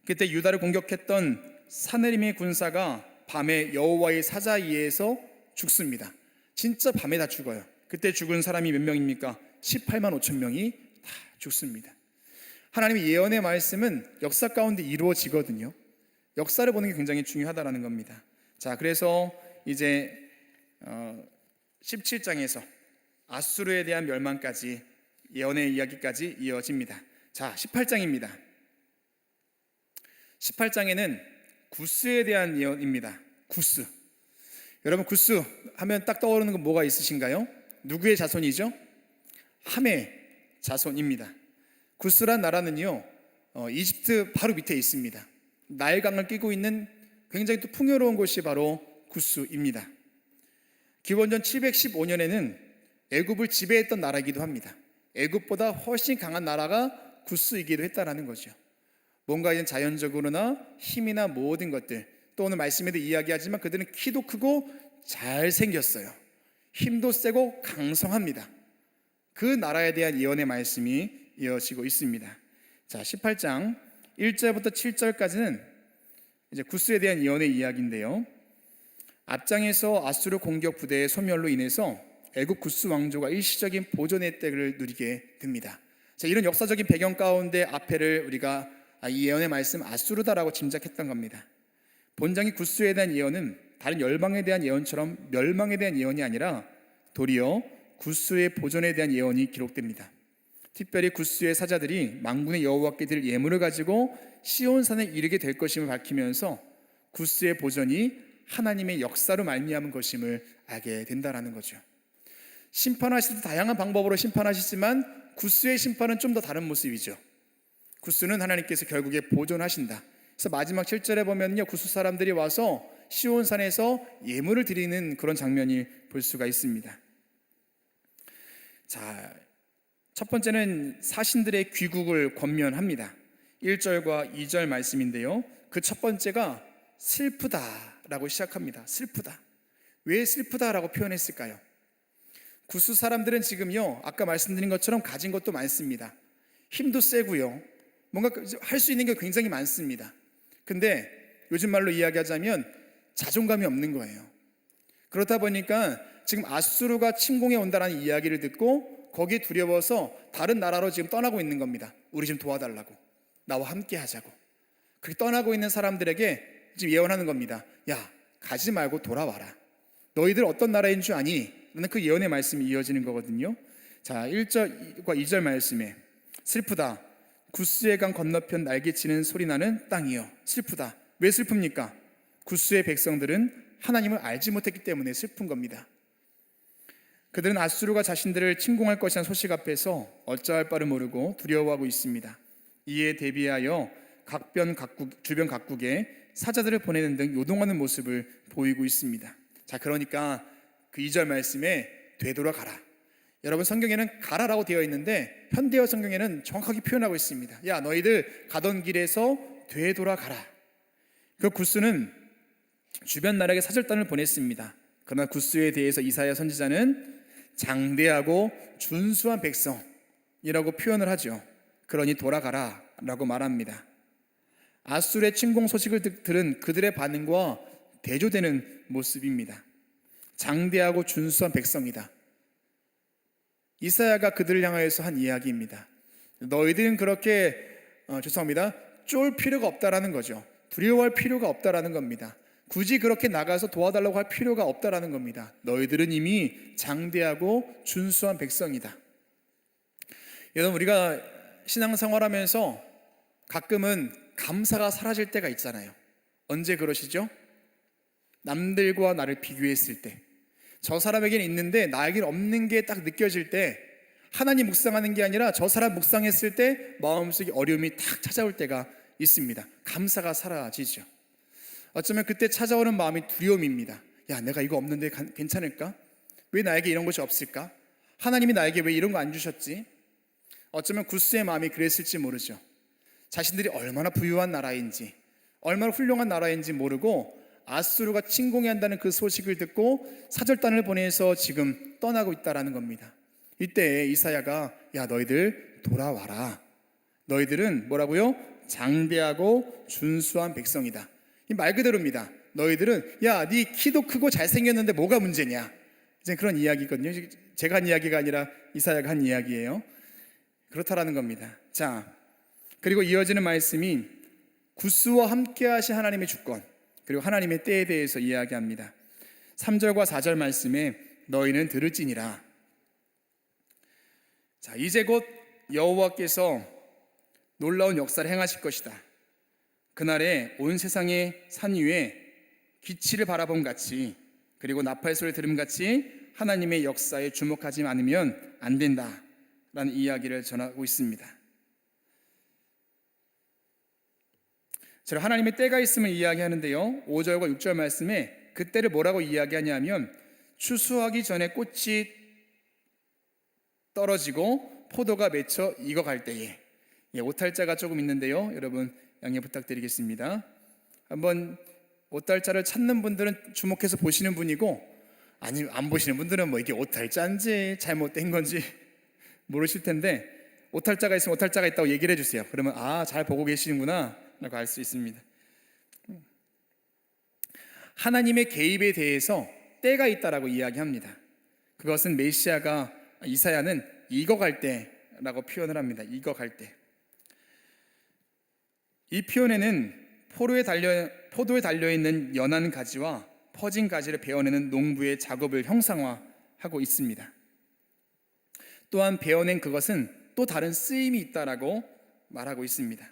그때 유다를 공격했던 사느림의 군사가 밤에 여호와의 사자에 의해서 죽습니다. 진짜 밤에 다 죽어요. 그때 죽은 사람이 몇 명입니까? 18만 5천 명이 다 죽습니다. 하나님의 예언의 말씀은 역사 가운데 이루어지거든요. 역사를 보는 게 굉장히 중요하다라는 겁니다. 자, 그래서 이제 17장에서 아수르에 대한 멸망까지 예언의 이야기까지 이어집니다. 자, 18장입니다. 18장에는 구스에 대한 예언입니다. 구스. 여러분, 구스 하면 딱 떠오르는 건 뭐가 있으신가요? 누구의 자손이죠? 함의 자손입니다. 구스란 나라는요, 이집트 바로 밑에 있습니다. 나일강을 끼고 있는 굉장히 또 풍요로운 곳이 바로 구스입니다. 기원전 715년에는 애굽을 지배했던 나라이기도 합니다. 애굽보다 훨씬 강한 나라가 구스이기도 했다라는 거죠. 뭔가 이제 자연적으로나 힘이나 모든 것들, 또 오늘 말씀에도 이야기하지만 그들은 키도 크고 잘생겼어요. 힘도 세고 강성합니다. 그 나라에 대한 예언의 말씀이 이어지고 있습니다. 자, 18장 1절부터 7절까지는 이제 구스에 대한 예언의 이야기인데요, 앞장에서 아수르 공격 부대의 소멸로 인해서 애굽 구스 왕조가 일시적인 보존의 때를 누리게 됩니다. 자, 이런 역사적인 배경 가운데 앞에를 우리가 이 예언의 말씀 아수르다라고 짐작했던 겁니다. 본장이 구스에 대한 예언은 다른 열방에 대한 예언처럼 멸망에 대한 예언이 아니라 도리어 구스의 보존에 대한 예언이 기록됩니다. 특별히 구스의 사자들이 만군의 여호와께 드릴 예물을 가지고 시온산에 이르게 될 것임을 밝히면서 구스의 보존이 하나님의 역사로 말미암은 것임을 알게 된다라는 거죠. 심판하실 때 다양한 방법으로 심판하시지만 구스의 심판은 좀 더 다른 모습이죠. 구스는 하나님께서 결국에 보존하신다. 그래서 마지막 7절에 보면요, 구스 사람들이 와서 시온산에서 예물을 드리는 그런 장면이 볼 수가 있습니다. 자, 첫 번째는 사신들의 귀국을 권면합니다. 1절과 2절 말씀인데요, 그 첫 번째가 슬프다라고 시작합니다. 슬프다. 왜 슬프다라고 표현했을까요? 구스 사람들은 지금요, 아까 말씀드린 것처럼 가진 것도 많습니다. 힘도 세고요, 뭔가 할 수 있는 게 굉장히 많습니다. 근데 요즘 말로 이야기하자면 자존감이 없는 거예요. 그렇다 보니까 지금 아수르가 침공해 온다는 이야기를 듣고 거기에 두려워서 다른 나라로 지금 떠나고 있는 겁니다. 우리 좀 도와달라고, 나와 함께 하자고. 그렇게 떠나고 있는 사람들에게 지금 예언하는 겁니다. 야, 가지 말고 돌아와라. 너희들 어떤 나라인 줄 아니? 라는 그 예언의 말씀이 이어지는 거거든요. 자, 1절과 2절 말씀에 슬프다. 구스의 강 건너편 날개치는 소리나는 땅이여 슬프다. 왜 슬픕니까? 구스의 백성들은 하나님을 알지 못했기 때문에 슬픈 겁니다. 그들은 아수르가 자신들을 침공할 것이라는 소식 앞에서 어찌할 바를 모르고 두려워하고 있습니다. 이에 대비하여 주변 각국에 사자들을 보내는 등 요동하는 모습을 보이고 있습니다. 자, 그러니까 그 2절 말씀에 되돌아가라. 여러분, 성경에는 가라라고 되어 있는데 현대어 성경에는 정확하게 표현하고 있습니다. 야, 너희들 가던 길에서 되돌아가라. 그 구스는 주변 나라에게 사절단을 보냈습니다. 그러나 구스에 대해서 이사야 선지자는 장대하고 준수한 백성이라고 표현을 하죠. 그러니 돌아가라 라고 말합니다. 아수르의 침공 소식을 들은 그들의 반응과 대조되는 모습입니다. 장대하고 준수한 백성이다. 이사야가 그들을 향하여서 한 이야기입니다. 너희들은 그렇게 쫄 필요가 없다라는 거죠. 두려워할 필요가 없다라는 겁니다. 굳이 그렇게 나가서 도와달라고 할 필요가 없다라는 겁니다. 너희들은 이미 장대하고 준수한 백성이다. 여러분, 우리가 신앙생활하면서 가끔은 감사가 사라질 때가 있잖아요. 언제 그러시죠? 남들과 나를 비교했을 때, 저 사람에게는 있는데 나에게는 없는 게 딱 느껴질 때, 하나님 묵상하는 게 아니라 저 사람 묵상했을 때 마음속에 어려움이 탁 찾아올 때가 있습니다. 감사가 사라지죠. 어쩌면 그때 찾아오는 마음이 두려움입니다. 야, 내가 이거 없는데 괜찮을까? 왜 나에게 이런 것이 없을까? 하나님이 나에게 왜 이런 거 안 주셨지? 어쩌면 구스의 마음이 그랬을지 모르죠. 자신들이 얼마나 부유한 나라인지, 얼마나 훌륭한 나라인지 모르고 아수르가 침공해 한다는 그 소식을 듣고 사절단을 보내서 지금 떠나고 있다라는 겁니다. 이때 이사야가 야, 너희들 돌아와라. 너희들은 뭐라고요? 장대하고 준수한 백성이다. 이 말 그대로입니다. 너희들은 야, 네 키도 크고 잘생겼는데 뭐가 문제냐? 이제 그런 이야기거든요. 제가 한 이야기가 아니라 이사야가 한 이야기예요. 그렇다라는 겁니다. 자, 그리고 이어지는 말씀이 구스와 함께 하신 하나님의 주권, 그리고 하나님의 때에 대해서 이야기합니다. 3절과 4절 말씀에 너희는 들을지니라. 자, 이제 곧 여호와께서 놀라운 역사를 행하실 것이다. 그날에 온 세상의 산 위에 기치를 바라본 같이, 그리고 나팔 소리를 들음 같이 하나님의 역사에 주목하지 않으면 안 된다 라는 이야기를 전하고 있습니다. 제가 하나님의 때가 있음을 이야기하는데요, 5절과 6절 말씀에 그때를 뭐라고 이야기하냐면 추수하기 전에 꽃이 떨어지고 포도가 맺혀 익어갈 때에, 오탈자가 조금 있는데요, 여러분 양해 부탁드리겠습니다. 한번 오탈자를 찾는 분들은 주목해서 보시는 분이고, 아니 안 보시는 분들은 뭐 이게 오탈자인지 잘못된 건지 모르실 텐데, 오탈자가 있으면 오탈자가 있다고 얘기를 해주세요. 그러면 아, 잘 보고 계시는구나 라고 알 수 있습니다. 하나님의 개입에 대해서 때가 있다라고 이야기합니다. 그것은 이사야는 익어갈 때라고 표현을 합니다. 익어갈 때. 이 표현에는 포도에 달려있는 연한 가지와 퍼진 가지를 베어내는 농부의 작업을 형상화하고 있습니다. 또한 베어낸 그것은 또 다른 쓰임이 있다라고 말하고 있습니다.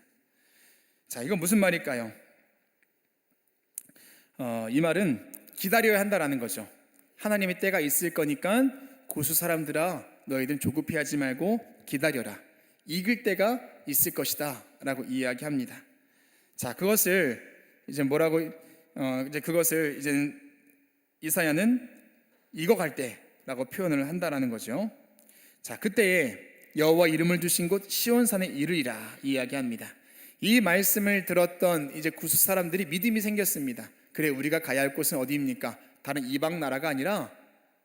자, 이건 무슨 말일까요? 이 말은 기다려야 한다라는 거죠. 하나님의 때가 있을 거니까 고수 사람들아, 너희들은 조급해하지 말고 기다려라. 익을 때가 있을 것이다 라고 이야기합니다. 자, 그것을 이제 이사야는 익어갈 때라고 표현을 한다라는 거죠. 자, 그때에 여호와 이름을 두신 곳 시온산에 이르리라 이야기합니다. 이 말씀을 들었던 이제 구스 사람들이 믿음이 생겼습니다. 그래, 우리가 가야 할 곳은 어디입니까? 다른 이방 나라가 아니라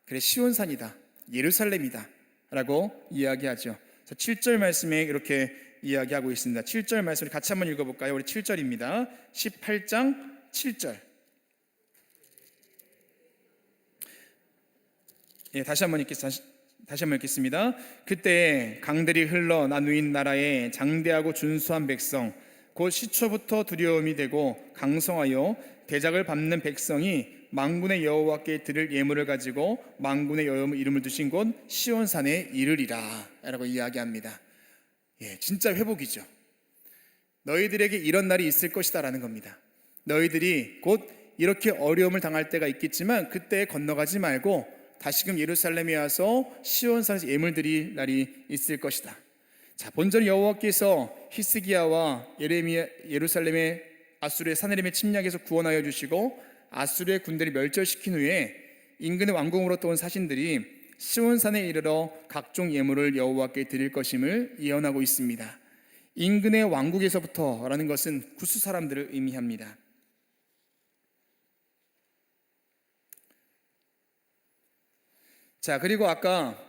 그래, 시온산이다, 예루살렘이다 라고 이야기하죠. 7절 말씀에 이렇게 이야기하고 있습니다. 7절 말씀을 같이 한번 읽어볼까요? 우리 7절입니다. 18장 7절. 다시 한번 읽겠습니다. 그때 강들이 흘러 나누인 나라에 장대하고 준수한 백성, 곧 시초부터 두려움이 되고 강성하여 대작을 밟는 백성이 만군의 여호와께 드릴 예물을 가지고 만군의 여호와 이름을 두신 곳 시온산에 이르리라 라고 이야기합니다. 진짜 회복이죠. 너희들에게 이런 날이 있을 것이다 라는 겁니다. 너희들이 곧 이렇게 어려움을 당할 때가 있겠지만 그때 건너가지 말고 다시금 예루살렘에 와서 시온산에서 예물 드릴 날이 있을 것이다. 자, 본전 여호와께서 히스기야와 예루살렘의 아수르의 사내림의 침략에서 구원하여 주시고 아수르의 군대를 멸절시킨 후에 인근의 왕궁으로부터 온 사신들이 시온산에 이르러 각종 예물을 여호와께 드릴 것임을 예언하고 있습니다. 인근의 왕국에서부터라는 것은 구스 사람들을 의미합니다. 자, 그리고 아까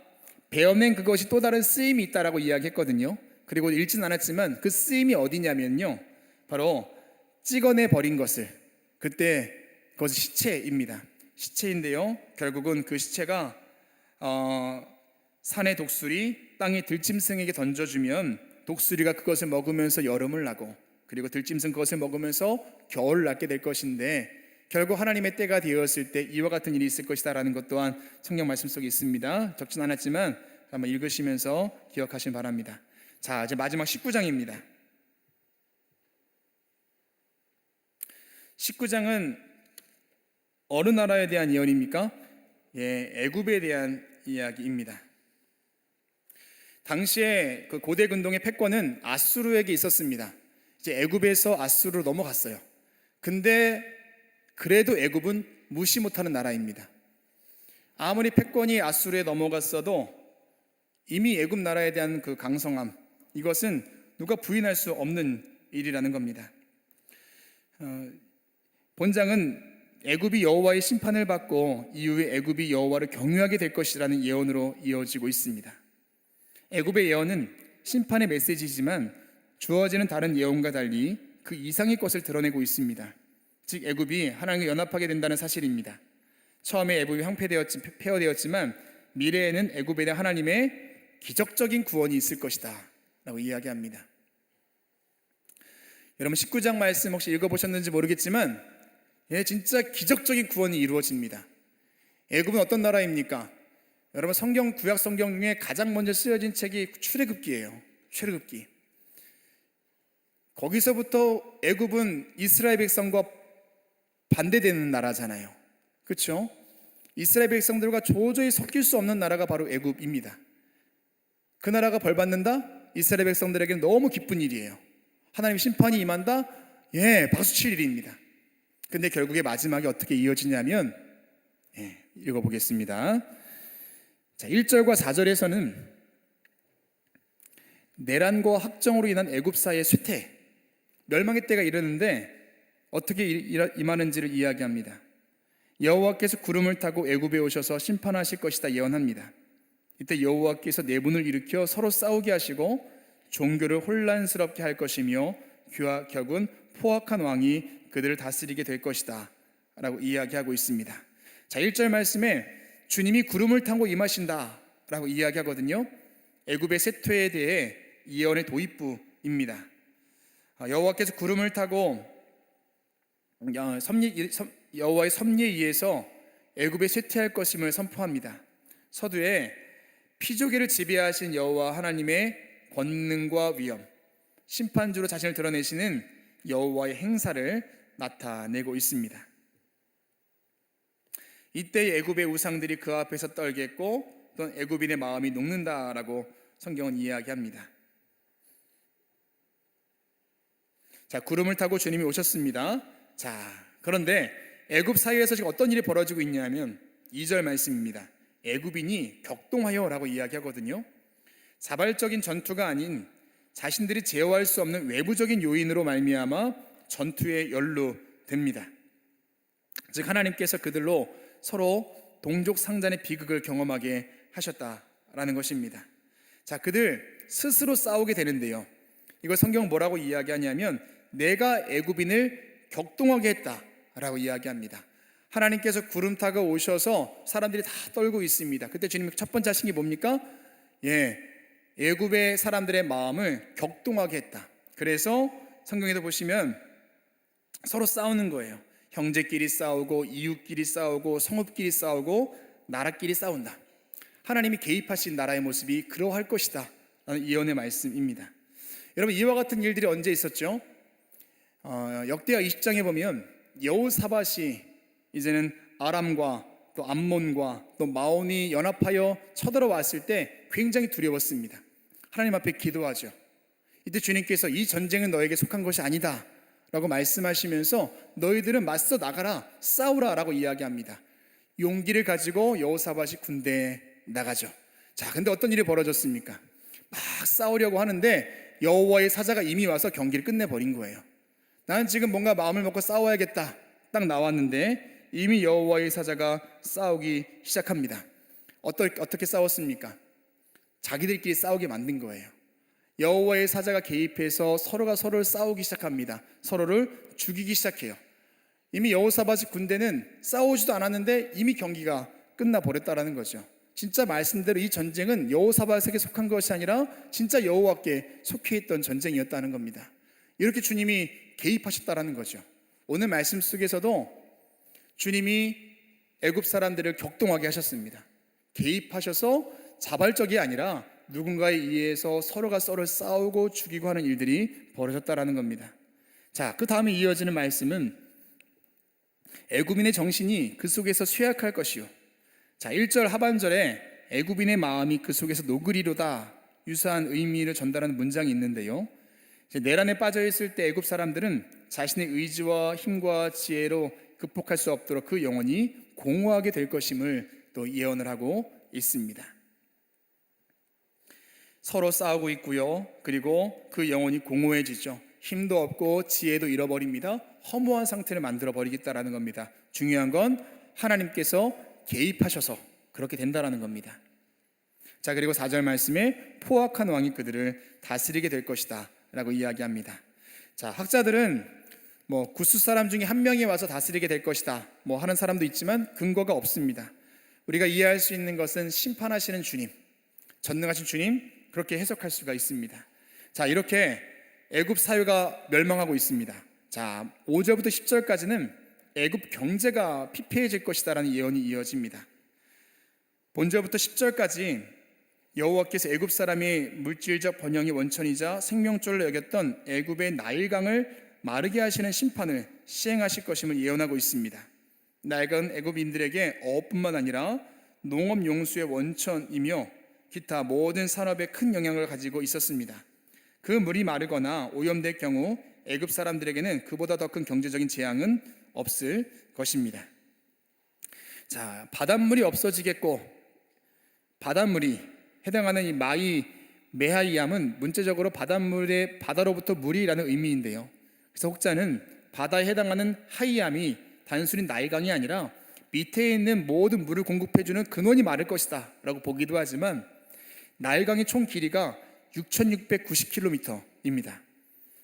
베어낸 그것이 또 다른 쓰임이 있다라고 이야기했거든요. 그리고 읽진 않았지만 그 쓰임이 어디냐면요, 바로 찍어내 버린 것을, 그때 그것이 시체입니다. 시체인데요, 결국은 그 시체가 산의 독수리, 땅의 들짐승에게 던져주면 독수리가 그것을 먹으면서 여름을 나고, 그리고 들짐승 그것을 먹으면서 겨울을 낳게 될 것인데, 결국 하나님의 때가 되었을 때 이와 같은 일이 있을 것이다 라는 것 또한 성경 말씀 속에 있습니다. 적진 않았지만 한번 읽으시면서 기억하시기 바랍니다. 자, 이제 마지막 19장입니다. 19장은 어느 나라에 대한 예언입니까? 애굽에 대한 이야기입니다. 당시에 그 고대 근동의 패권은 아수르에게 있었습니다. 이제 애굽에서 아수르로 넘어갔어요. 근데 그래도 애굽은 무시 못하는 나라입니다. 아무리 패권이 아수르에 넘어갔어도 이미 애굽 나라에 대한 그 강성함, 이것은 누가 부인할 수 없는 일이라는 겁니다. 본장은 애굽이 여호와의 심판을 받고 이후에 애굽이 여호와를 경유하게 될 것이라는 예언으로 이어지고 있습니다. 애굽의 예언은 심판의 메시지지만 주어지는 다른 예언과 달리 그 이상의 것을 드러내고 있습니다. 즉 애굽이 하나님과 연합하게 된다는 사실입니다. 처음에 애굽이 폐허되었지만 미래에는 애굽에 대한 하나님의 기적적인 구원이 있을 것이다 라고 이야기합니다. 여러분 19장 말씀 혹시 읽어보셨는지 모르겠지만 진짜 기적적인 구원이 이루어집니다. 애굽은 어떤 나라입니까? 여러분 구약 성경 중에 가장 먼저 쓰여진 책이 출애굽기예요. 출애굽기. 거기서부터 애굽은 이스라엘 백성과 반대되는 나라잖아요. 그렇죠? 이스라엘 백성들과 도저히 섞일 수 없는 나라가 바로 애굽입니다. 그 나라가 벌받는다? 이스라엘 백성들에게는 너무 기쁜 일이에요. 하나님 심판이 임한다? 박수칠 일입니다. 근데 결국에 마지막에 어떻게 이어지냐면 읽어보겠습니다. 자, 1절과 4절에서는 내란과 학정으로 인한 애굽 사이의 쇠퇴, 멸망의 때가 이르는데 어떻게 임하는지를 이야기합니다. 여호와께서 구름을 타고 애굽에 오셔서 심판하실 것이다 예언합니다. 이때 여호와께서 내분을 일으켜 서로 싸우게 하시고 종교를 혼란스럽게 할 것이며 격은 포악한 왕이 그들을 다스리게 될 것이다 라고 이야기하고 있습니다. 자, 1절 말씀에 주님이 구름을 타고 임하신다 라고 이야기하거든요. 애굽의 쇠퇴에 대해 예언의 도입부입니다. 여호와께서 구름을 타고 여호와의 섭리에 의해서 애굽에 쇠퇴할 것임을 선포합니다. 서두에 피조계를 지배하신 여호와 하나님의 권능과 위엄, 심판주로 자신을 드러내시는 여호와의 행사를 나타내고 있습니다. 이때 애굽의 우상들이 그 앞에서 떨겠고 또 애굽인의 마음이 녹는다라고 성경은 이야기합니다. 자, 구름을 타고 주님이 오셨습니다. 자, 그런데 애굽 사이에서 지금 어떤 일이 벌어지고 있냐면 2절 말씀입니다. 애굽인이 격동하여 라고 이야기하거든요. 자발적인 전투가 아닌 자신들이 제어할 수 없는 외부적인 요인으로 말미암아 전투에 연루됩니다. 즉 하나님께서 그들로 서로 동족 상잔의 비극을 경험하게 하셨다라는 것입니다. 자, 그들 스스로 싸우게 되는데요. 이걸 성경은 뭐라고 이야기하냐면 내가 애굽인을 격동하게 했다라고 이야기합니다. 하나님께서 구름타가 오셔서 사람들이 다 떨고 있습니다. 그때 주님 첫 번째 하신 게 뭡니까? 애굽의 사람들의 마음을 격동하게 했다. 그래서 성경에도 보시면 서로 싸우는 거예요. 형제끼리 싸우고 이웃끼리 싸우고 성읍끼리 싸우고 나라끼리 싸운다. 하나님이 개입하신 나라의 모습이 그러할 것이다 라는 예언의 말씀입니다. 여러분, 이와 같은 일들이 언제 있었죠? 역대하 20장에 보면 여호사밧이 이제는 아람과 또 암몬과 또 마온이 연합하여 쳐들어왔을 때 굉장히 두려웠습니다. 하나님 앞에 기도하죠. 이때 주님께서 이 전쟁은 너에게 속한 것이 아니다 라고 말씀하시면서 너희들은 맞서 나가라, 싸우라 라고 이야기합니다. 용기를 가지고 여호사밧이 군대에 나가죠. 자, 근데 어떤 일이 벌어졌습니까? 막 싸우려고 하는데 여호와의 사자가 이미 와서 경기를 끝내버린 거예요. 나는 지금 뭔가 마음을 먹고 싸워야겠다 딱 나왔는데 이미 여호와의 사자가 싸우기 시작합니다. 어떻게 싸웠습니까? 자기들끼리 싸우게 만든 거예요. 여호와의 사자가 개입해서 서로가 서로를 싸우기 시작합니다. 서로를 죽이기 시작해요. 이미 여호사밧의 군대는 싸우지도 않았는데 이미 경기가 끝나버렸다라는 거죠. 진짜 말씀대로 이 전쟁은 여호사밧에게 속한 것이 아니라 진짜 여호와께 속해 있던 전쟁이었다는 겁니다. 이렇게 주님이 개입하셨다라는 거죠. 오늘 말씀 속에서도 주님이 애굽 사람들을 격동하게 하셨습니다. 개입하셔서 자발적이 아니라 누군가에 의해서 서로가 서로를 싸우고 죽이고 하는 일들이 벌어졌다라는 겁니다. 자, 그 다음에 이어지는 말씀은 애굽인의 정신이 그 속에서 쇠약할 것이요. 자, 1절 하반절에 애굽인의 마음이 그 속에서 녹으리로다 유사한 의미를 전달하는 문장이 있는데요. 내란에 빠져 있을 때 애굽 사람들은 자신의 의지와 힘과 지혜로 극복할 수 없도록 그 영혼이 공허하게 될 것임을 또 예언을 하고 있습니다. 서로 싸우고 있고요. 그리고 그 영혼이 공허해지죠. 힘도 없고 지혜도 잃어버립니다. 허무한 상태를 만들어 버리겠다라는 겁니다. 중요한 건 하나님께서 개입하셔서 그렇게 된다라는 겁니다. 자, 그리고 4절 말씀에 포악한 왕이 그들을 다스리게 될 것이다 라고 이야기합니다. 자, 학자들은 구스 사람 중에 한 명이 와서 다스리게 될 것이다 하는 사람도 있지만 근거가 없습니다. 우리가 이해할 수 있는 것은 심판하시는 주님, 전능하신 주님, 그렇게 해석할 수가 있습니다. 자, 이렇게 애굽 사회가 멸망하고 있습니다. 자, 5절부터 10절까지는 애굽 경제가 피폐해질 것이다라는 예언이 이어집니다. 본절부터 10절까지 여호와께서 애굽 사람이 물질적 번영의 원천이자 생명줄로 여겼던 애굽의 나일강을 마르게 하시는 심판을 시행하실 것임을 예언하고 있습니다. 나일강은 애굽인들에게 어업뿐만 아니라 농업 용수의 원천이며 기타 모든 산업에 큰 영향을 가지고 있었습니다. 그 물이 마르거나 오염될 경우 애굽 사람들에게는 그보다 더 큰 경제적인 재앙은 없을 것입니다. 자, 바닷물이 없어지겠고 바닷물이 해당하는 이 마이 메하이암은 문자적으로 바다로부터 물이라는 의미인데요. 그래서 혹자는 바다에 해당하는 하이암이 단순히 나일강이 아니라 밑에 있는 모든 물을 공급해주는 근원이 마를 것이다 라고 보기도 하지만 나일강의 총 길이가 6,690km입니다.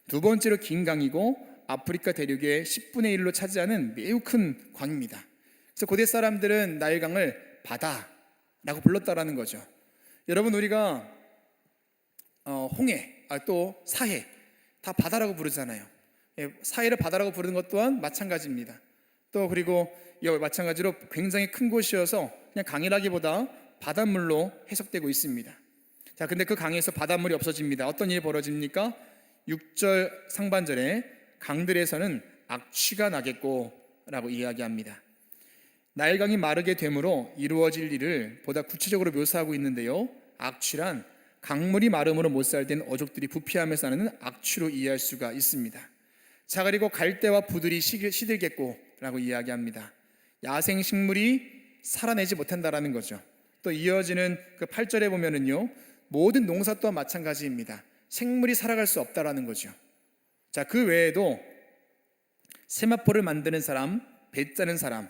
두 번째로 긴 강이고 아프리카 대륙의 10분의 1로 차지하는 매우 큰 강입니다. 그래서 고대 사람들은 나일강을 바다라고 불렀다라는 거죠. 여러분, 우리가 홍해, 또 사해 다 바다라고 부르잖아요. 사해를 바다라고 부르는 것 또한 마찬가지입니다. 또 그리고 마찬가지로 굉장히 큰 곳이어서 그냥 강이라기보다 바닷물로 해석되고 있습니다. 자, 근데 그 강에서 바닷물이 없어집니다. 어떤 일이 벌어집니까? 6절 상반절에 강들에서는 악취가 나겠고 라고 이야기합니다. 나일강이 마르게 되므로 이루어질 일을 보다 구체적으로 묘사하고 있는데요. 악취란 강물이 마름으로 못 살된 어족들이 부패하며 사는 악취로 이해할 수가 있습니다. 자, 그리고 갈대와 부들이 시들겠고 라고 이야기합니다. 야생 식물이 살아내지 못한다라는 거죠. 또 이어지는 그 8절에 보면은요, 모든 농사 또한 마찬가지입니다. 생물이 살아갈 수 없다라는 거죠. 자, 그 외에도 세마포를 만드는 사람, 배 짜는 사람,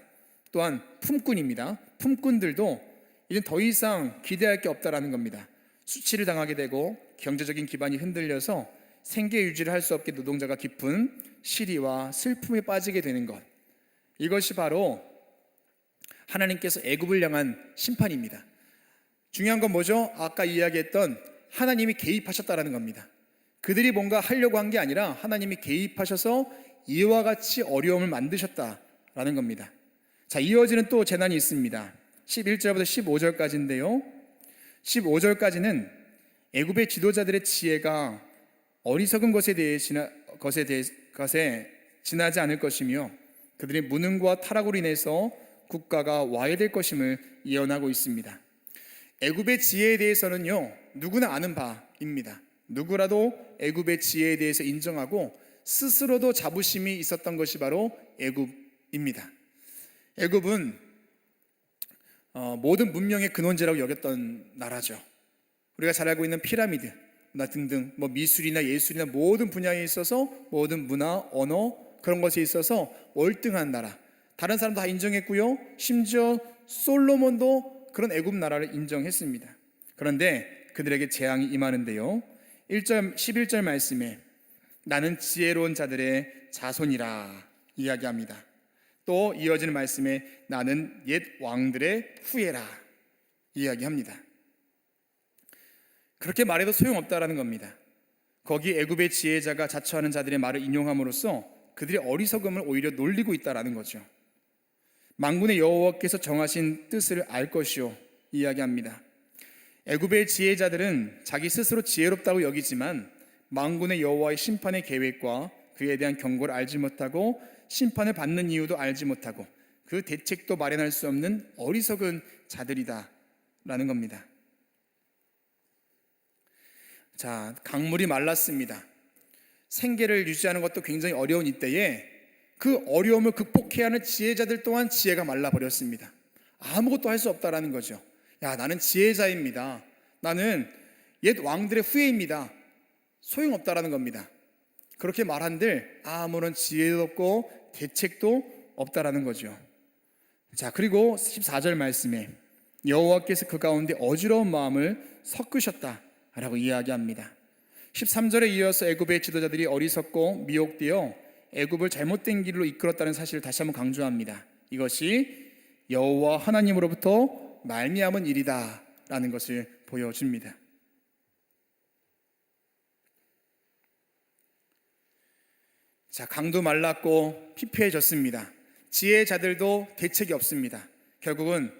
또한 품꾼입니다. 품꾼들도 이제 더 이상 기대할 게 없다라는 겁니다. 수치를 당하게 되고 경제적인 기반이 흔들려서 생계 유지를 할 수 없게 노동자가 깊은 시리와 슬픔에 빠지게 되는 것, 이것이 바로 하나님께서 애굽을 향한 심판입니다. 중요한 건 뭐죠? 아까 이야기했던 하나님이 개입하셨다라는 겁니다. 그들이 뭔가 하려고 한 게 아니라 하나님이 개입하셔서 이와 같이 어려움을 만드셨다라는 겁니다. 자, 이어지는 또 재난이 있습니다. 11절부터 15절까지인데요. 15절까지는 애굽의 지도자들의 지혜가 어리석은 것에 지나지 않을 것이며 그들의 무능과 타락으로 인해서 국가가 와해될 것임을 예언하고 있습니다. 애굽의 지혜에 대해서는요, 누구나 아는 바입니다. 누구라도 애굽의 지혜에 대해서 인정하고 스스로도 자부심이 있었던 것이 바로 애굽입니다. 애굽은 모든 문명의 근원지라고 여겼던 나라죠. 우리가 잘 알고 있는 피라미드 등등 미술이나 예술이나 모든 분야에 있어서 모든 문화, 언어 그런 것에 있어서 월등한 나라, 다른 사람도 다 인정했고요. 심지어 솔로몬도 그런 애굽 나라를 인정했습니다. 그런데 그들에게 재앙이 임하는데요. 11절 말씀에 나는 지혜로운 자들의 자손이라 이야기합니다. 또 이어지는 말씀에 나는 옛 왕들의 후예라 이야기합니다. 그렇게 말해도 소용없다라는 겁니다. 거기 애굽의 지혜자가 자처하는 자들의 말을 인용함으로써 그들의 어리석음을 오히려 놀리고 있다라는 거죠. 만군의 여호와께서 정하신 뜻을 알 것이요 이야기합니다. 애굽의 지혜자들은 자기 스스로 지혜롭다고 여기지만 만군의 여호와의 심판의 계획과 그에 대한 경고를 알지 못하고 심판을 받는 이유도 알지 못하고 그 대책도 마련할 수 없는 어리석은 자들이다라는 겁니다. 자, 강물이 말랐습니다. 생계를 유지하는 것도 굉장히 어려운 이때에 그 어려움을 극복해야 하는 지혜자들 또한 지혜가 말라버렸습니다. 아무것도 할 수 없다라는 거죠. 야, 나는 지혜자입니다. 나는 옛 왕들의 후예입니다. 소용없다라는 겁니다. 그렇게 말한들 아무런 지혜도 없고 대책도 없다라는 거죠. 자, 그리고 14절 말씀에 여호와께서 그 가운데 어지러운 마음을 섞으셨다라고 이야기합니다. 13절에 이어서 애굽의 지도자들이 어리석고 미혹되어 애굽을 잘못된 길로 이끌었다는 사실을 다시 한번 강조합니다. 이것이 여호와 하나님으로부터 말미암은 일이다라는 것을 보여줍니다. 자, 강도 말랐고 피폐해졌습니다. 지혜자들도 대책이 없습니다. 결국은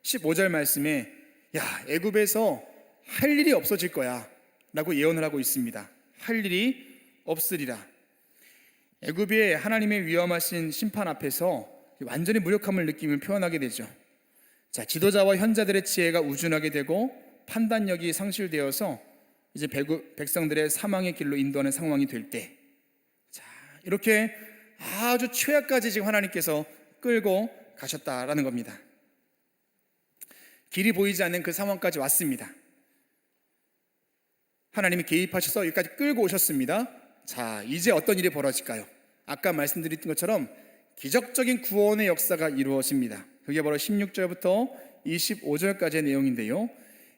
15절 말씀에 야, 애굽에서 할 일이 없어질 거야 라고 예언을 하고 있습니다. 할 일이 없으리라. 애굽의 하나님의 위험하신 심판 앞에서 완전히 무력함을 느끼며 표현하게 되죠. 자, 지도자와 현자들의 지혜가 우준하게 되고 판단력이 상실되어서 이제 백성들의 사망의 길로 인도하는 상황이 될 때, 자, 이렇게 아주 최악까지 지금 하나님께서 끌고 가셨다라는 겁니다. 길이 보이지 않는 그 상황까지 왔습니다. 하나님이 개입하셔서 여기까지 끌고 오셨습니다. 자, 이제 어떤 일이 벌어질까요? 아까 말씀드린 것처럼 기적적인 구원의 역사가 이루어집니다. 그게 바로 16절부터 25절까지의 내용인데요.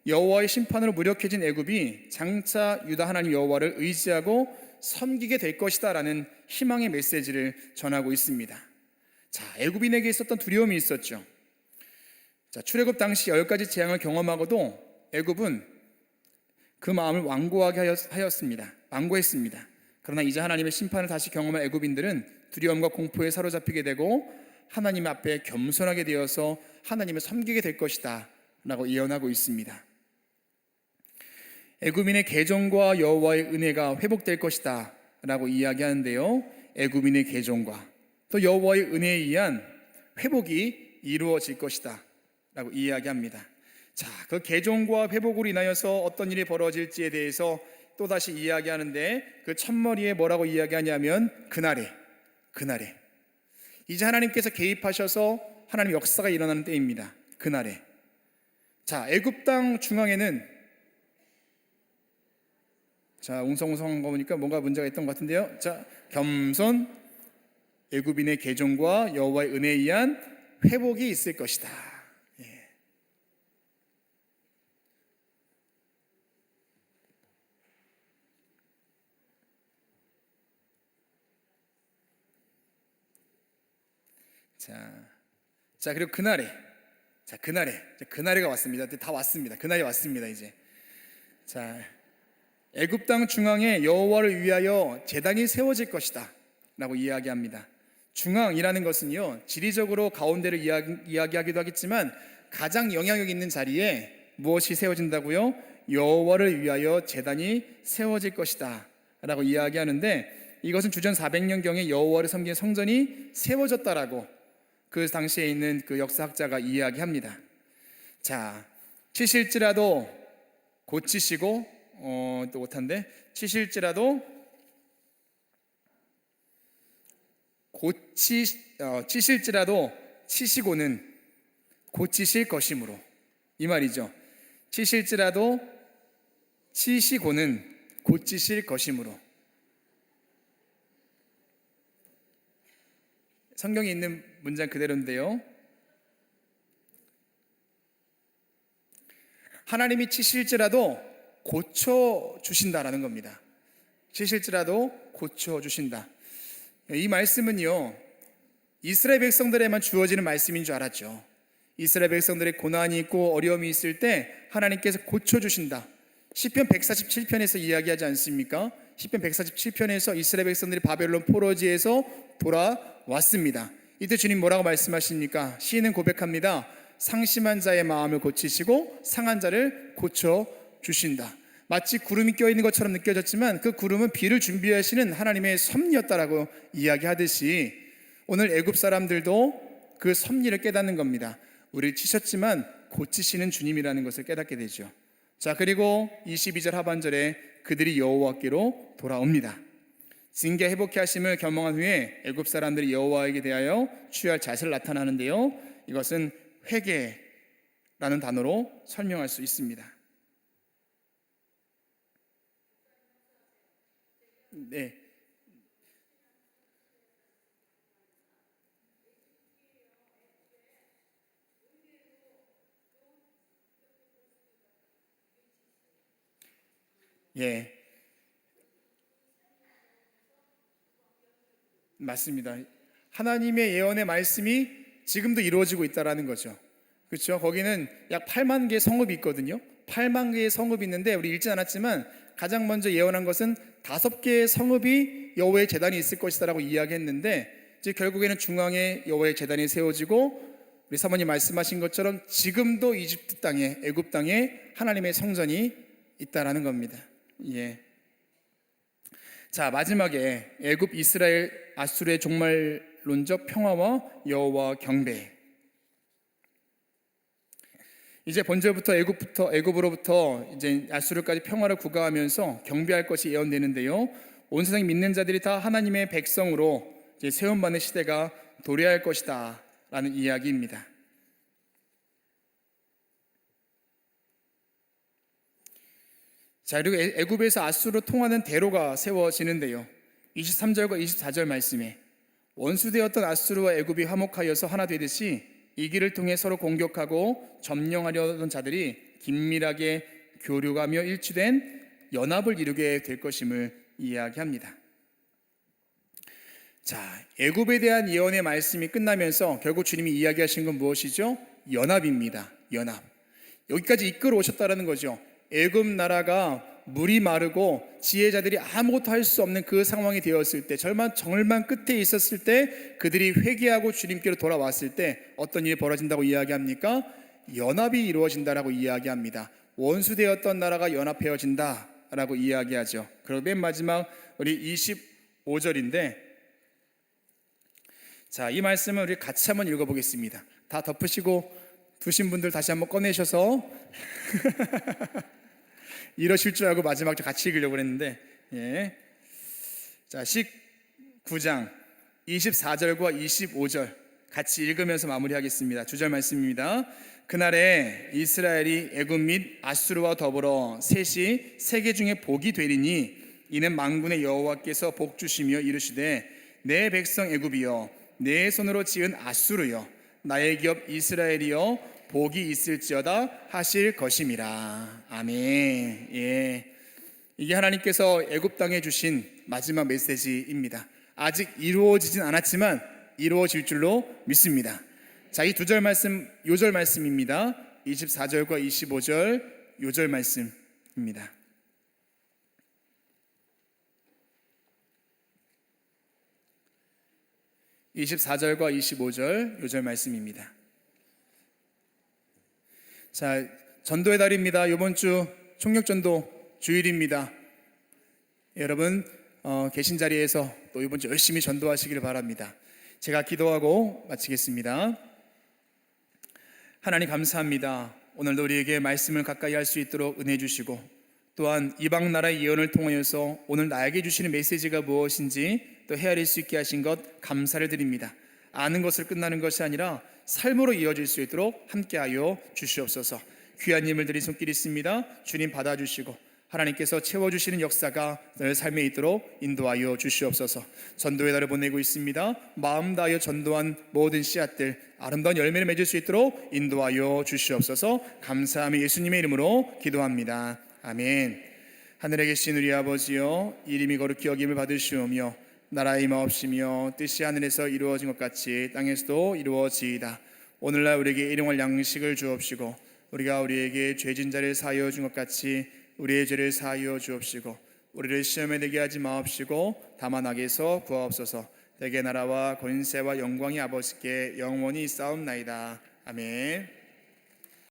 여호와의 심판으로 무력해진 애굽이 장차 유다 하나님 여호와를 의지하고 섬기게 될 것이다 라는 희망의 메시지를 전하고 있습니다. 자, 애굽인에게 있었던 두려움이 있었죠. 자, 출애굽 당시 10가지 재앙을 경험하고도 애굽은 그 마음을 완고하게 완고했습니다. 그러나 이제 하나님의 심판을 다시 경험한 애굽인들은 두려움과 공포에 사로잡히게 되고 하나님 앞에 겸손하게 되어서 하나님을 섬기게 될 것이다 라고 예언하고 있습니다. 애굽인의 계종과 여호와의 은혜가 회복될 것이다 라고 이야기하는데요, 애굽인의 계종과 또 여호와의 은혜에 의한 회복이 이루어질 것이다 라고 이야기합니다. 자, 그 계종과 회복으로 인하여서 어떤 일이 벌어질지에 대해서 또다시 이야기하는데 그 첫머리에 뭐라고 이야기하냐면 그날에 이제 하나님께서 개입하셔서 하나님의 역사가 일어나는 때입니다. 그날에. 자, 애굽 땅 중앙에는 자, 웅성웅성한 거 보니까 뭔가 문제가 있던 것 같은데요. 자, 겸손, 애굽인의 개종과 여호와의 은혜에 의한 회복이 있을 것이다. 예. 자, 그리고 그날에가 왔습니다. 다 왔습니다. 그날이 왔습니다. 이제 자, 애굽 땅 중앙에 여호와를 위하여 제단이 세워질 것이다 라고 이야기합니다. 중앙이라는 것은요, 지리적으로 가운데를 이야기하기도 하겠지만 가장 영향력 있는 자리에 무엇이 세워진다고요? 여호와를 위하여 제단이 세워질 것이다 라고 이야기하는데, 이것은 주전 400년경에 여호와를 섬기는 성전이 세워졌다라고 그 당시에 있는 그 역사학자가 이야기합니다. 자, 치실지라도 고치시고 또 못한데, 치실지라도 치실지라도 치시고는 고치실 것이므로, 이 말이죠. 치실지라도 치시고는 고치실 것이므로. 성경에 있는 문장 그대로인데요, 하나님이 치실지라도 고쳐주신다라는 겁니다. 치실지라도 고쳐주신다. 이 말씀은요, 이스라엘 백성들에만 주어지는 말씀인 줄 알았죠. 이스라엘 백성들의 고난이 있고 어려움이 있을 때 하나님께서 고쳐주신다. 시편 147편에서 이야기하지 않습니까? 시편 147편에서 이스라엘 백성들이 바벨론 포로지에서 돌아왔습니다. 이때 주님 뭐라고 말씀하십니까? 시인은 고백합니다. 상심한 자의 마음을 고치시고 상한 자를 고쳐주신다. 마치 구름이 껴있는 것처럼 느껴졌지만 그 구름은 비를 준비하시는 하나님의 섭리였다라고 이야기하듯이, 오늘 애굽 사람들도 그 섭리를 깨닫는 겁니다. 우리를 치셨지만 고치시는 주님이라는 것을 깨닫게 되죠. 자, 그리고 22절 하반절에 그들이 여호와께로 돌아옵니다. 징계 회복케 하심을 경험한 후에 애굽 사람들이 여호와에게 대하여 취할 자세를 나타나는데요, 이것은 회개라는 단어로 설명할 수 있습니다. 네. 예. 맞습니다. 하나님의 예언의 말씀이 지금도 이루어지고 있다라는 거죠. 그렇죠? 거기는 약 8만 개의 성읍이 있거든요. 8만 개의 성읍이 있는데 우리 읽지 않았지만 가장 먼저 예언한 것은 5개의 성읍이 여호와의 제단이 있을 것이다라고 이야기했는데, 이제 결국에는 중앙에 여호와의 제단이 세워지고 우리 사모님 말씀하신 것처럼 지금도 이집트 땅에, 애굽 땅에 하나님의 성전이 있다라는 겁니다. 예. 자, 마지막에 애굽, 이스라엘, 아수르의 종말론적 평화와 여호와 경배. 이제 번제부터 애굽으로부터 이제 아수르까지 평화를 구가하면서 경배할 것이 예언되는데요, 온 세상 믿는 자들이 다 하나님의 백성으로 이제 세움받는 시대가 도래할 것이다라는 이야기입니다. 자, 그리고 애굽에서 아수르로 통하는 대로가 세워지는데요, 23절과 24절 말씀에 원수되었던 아수르와 애굽이 화목하여서 하나 되듯이 이 길을 통해 서로 공격하고 점령하려던 자들이 긴밀하게 교류하며 일치된 연합을 이루게 될 것임을 이야기합니다. 자, 애굽에 대한 예언의 말씀이 끝나면서 결국 주님이 이야기하신 건 무엇이죠? 연합입니다. 연합. 여기까지 이끌어 오셨다는 거죠. 애굽 나라가 물이 마르고 지혜자들이 아무것도 할 수 없는 그 상황이 되었을 때, 절망 끝에 있었을 때 그들이 회개하고 주님께로 돌아왔을 때 어떤 일이 벌어진다고 이야기합니까? 연합이 이루어진다라고 이야기합니다. 원수되었던 나라가 연합해진다라고 이야기하죠. 그리고 맨 마지막 우리 25절인데, 자, 이 말씀을 우리 같이 한번 읽어보겠습니다. 다 덮으시고 두신 분들 다시 한번 꺼내셔서 이러실 줄 알고 마지막 절 같이 읽으려고 했는데, 예. 자, 19장 24절과 25절 같이 읽으면서 마무리하겠습니다. 주절 말씀입니다. 그날에 이스라엘이 애굽 및 아수르와 더불어 셋이 세계 중에 복이 되리니 이는 만군의 여호와께서 복 주시며 이르시되 내 백성 애굽이여 내 손으로 지은 아수르여 나의 기업 이스라엘이여 복이 있을지어다 하실 것임이라. 아멘. 예. 이게 하나님께서 애굽 땅에 주신 마지막 메시지입니다. 아직 이루어지진 않았지만 이루어질 줄로 믿습니다. 자, 이 두 절 말씀, 요절 말씀입니다. 24절과 25절 요절 말씀입니다. (24절과 25절) 요절 말씀입니다. 자, 전도의 달입니다. 이번 주 총력전도 주일입니다. 여러분 계신 자리에서 또 이번 주 열심히 전도하시기를 바랍니다. 제가 기도하고 마치겠습니다. 하나님 감사합니다. 오늘도 우리에게 말씀을 가까이 할 수 있도록 은혜 주시고 또한 이방 나라의 예언을 통하여서 오늘 나에게 주시는 메시지가 무엇인지 또 헤아릴 수 있게 하신 것 감사를 드립니다. 아는 것을 끝나는 것이 아니라 삶으로 이어질 수 있도록 함께하여 주시옵소서. 귀한 힘을 드린 손길이 있습니다. 주님 받아주시고 하나님께서 채워주시는 역사가 늘 삶에 있도록 인도하여 주시옵소서. 전도의 달을 보내고 있습니다. 마음 다하여 전도한 모든 씨앗들 아름다운 열매를 맺을 수 있도록 인도하여 주시옵소서. 감사하며 예수님의 이름으로 기도합니다. 아멘. 하늘에 계신 우리 아버지여, 이름이 거룩히 여김을 받으시오며 나라의 임하옵시며 뜻이 하늘에서 이루어진 것 같이 땅에서도 이루어지이다. 오늘날 우리에게 일용할 양식을 주옵시고 우리가 우리에게 죄진 자를 사하여 준 것 같이 우리의 죄를 사하여 주옵시고 우리를 시험에 들게 하지 마옵시고 다만 악에서 구하옵소서. 대개 나라와 권세와 영광이 아버지께 영원히 있사옵나이다. 아멘.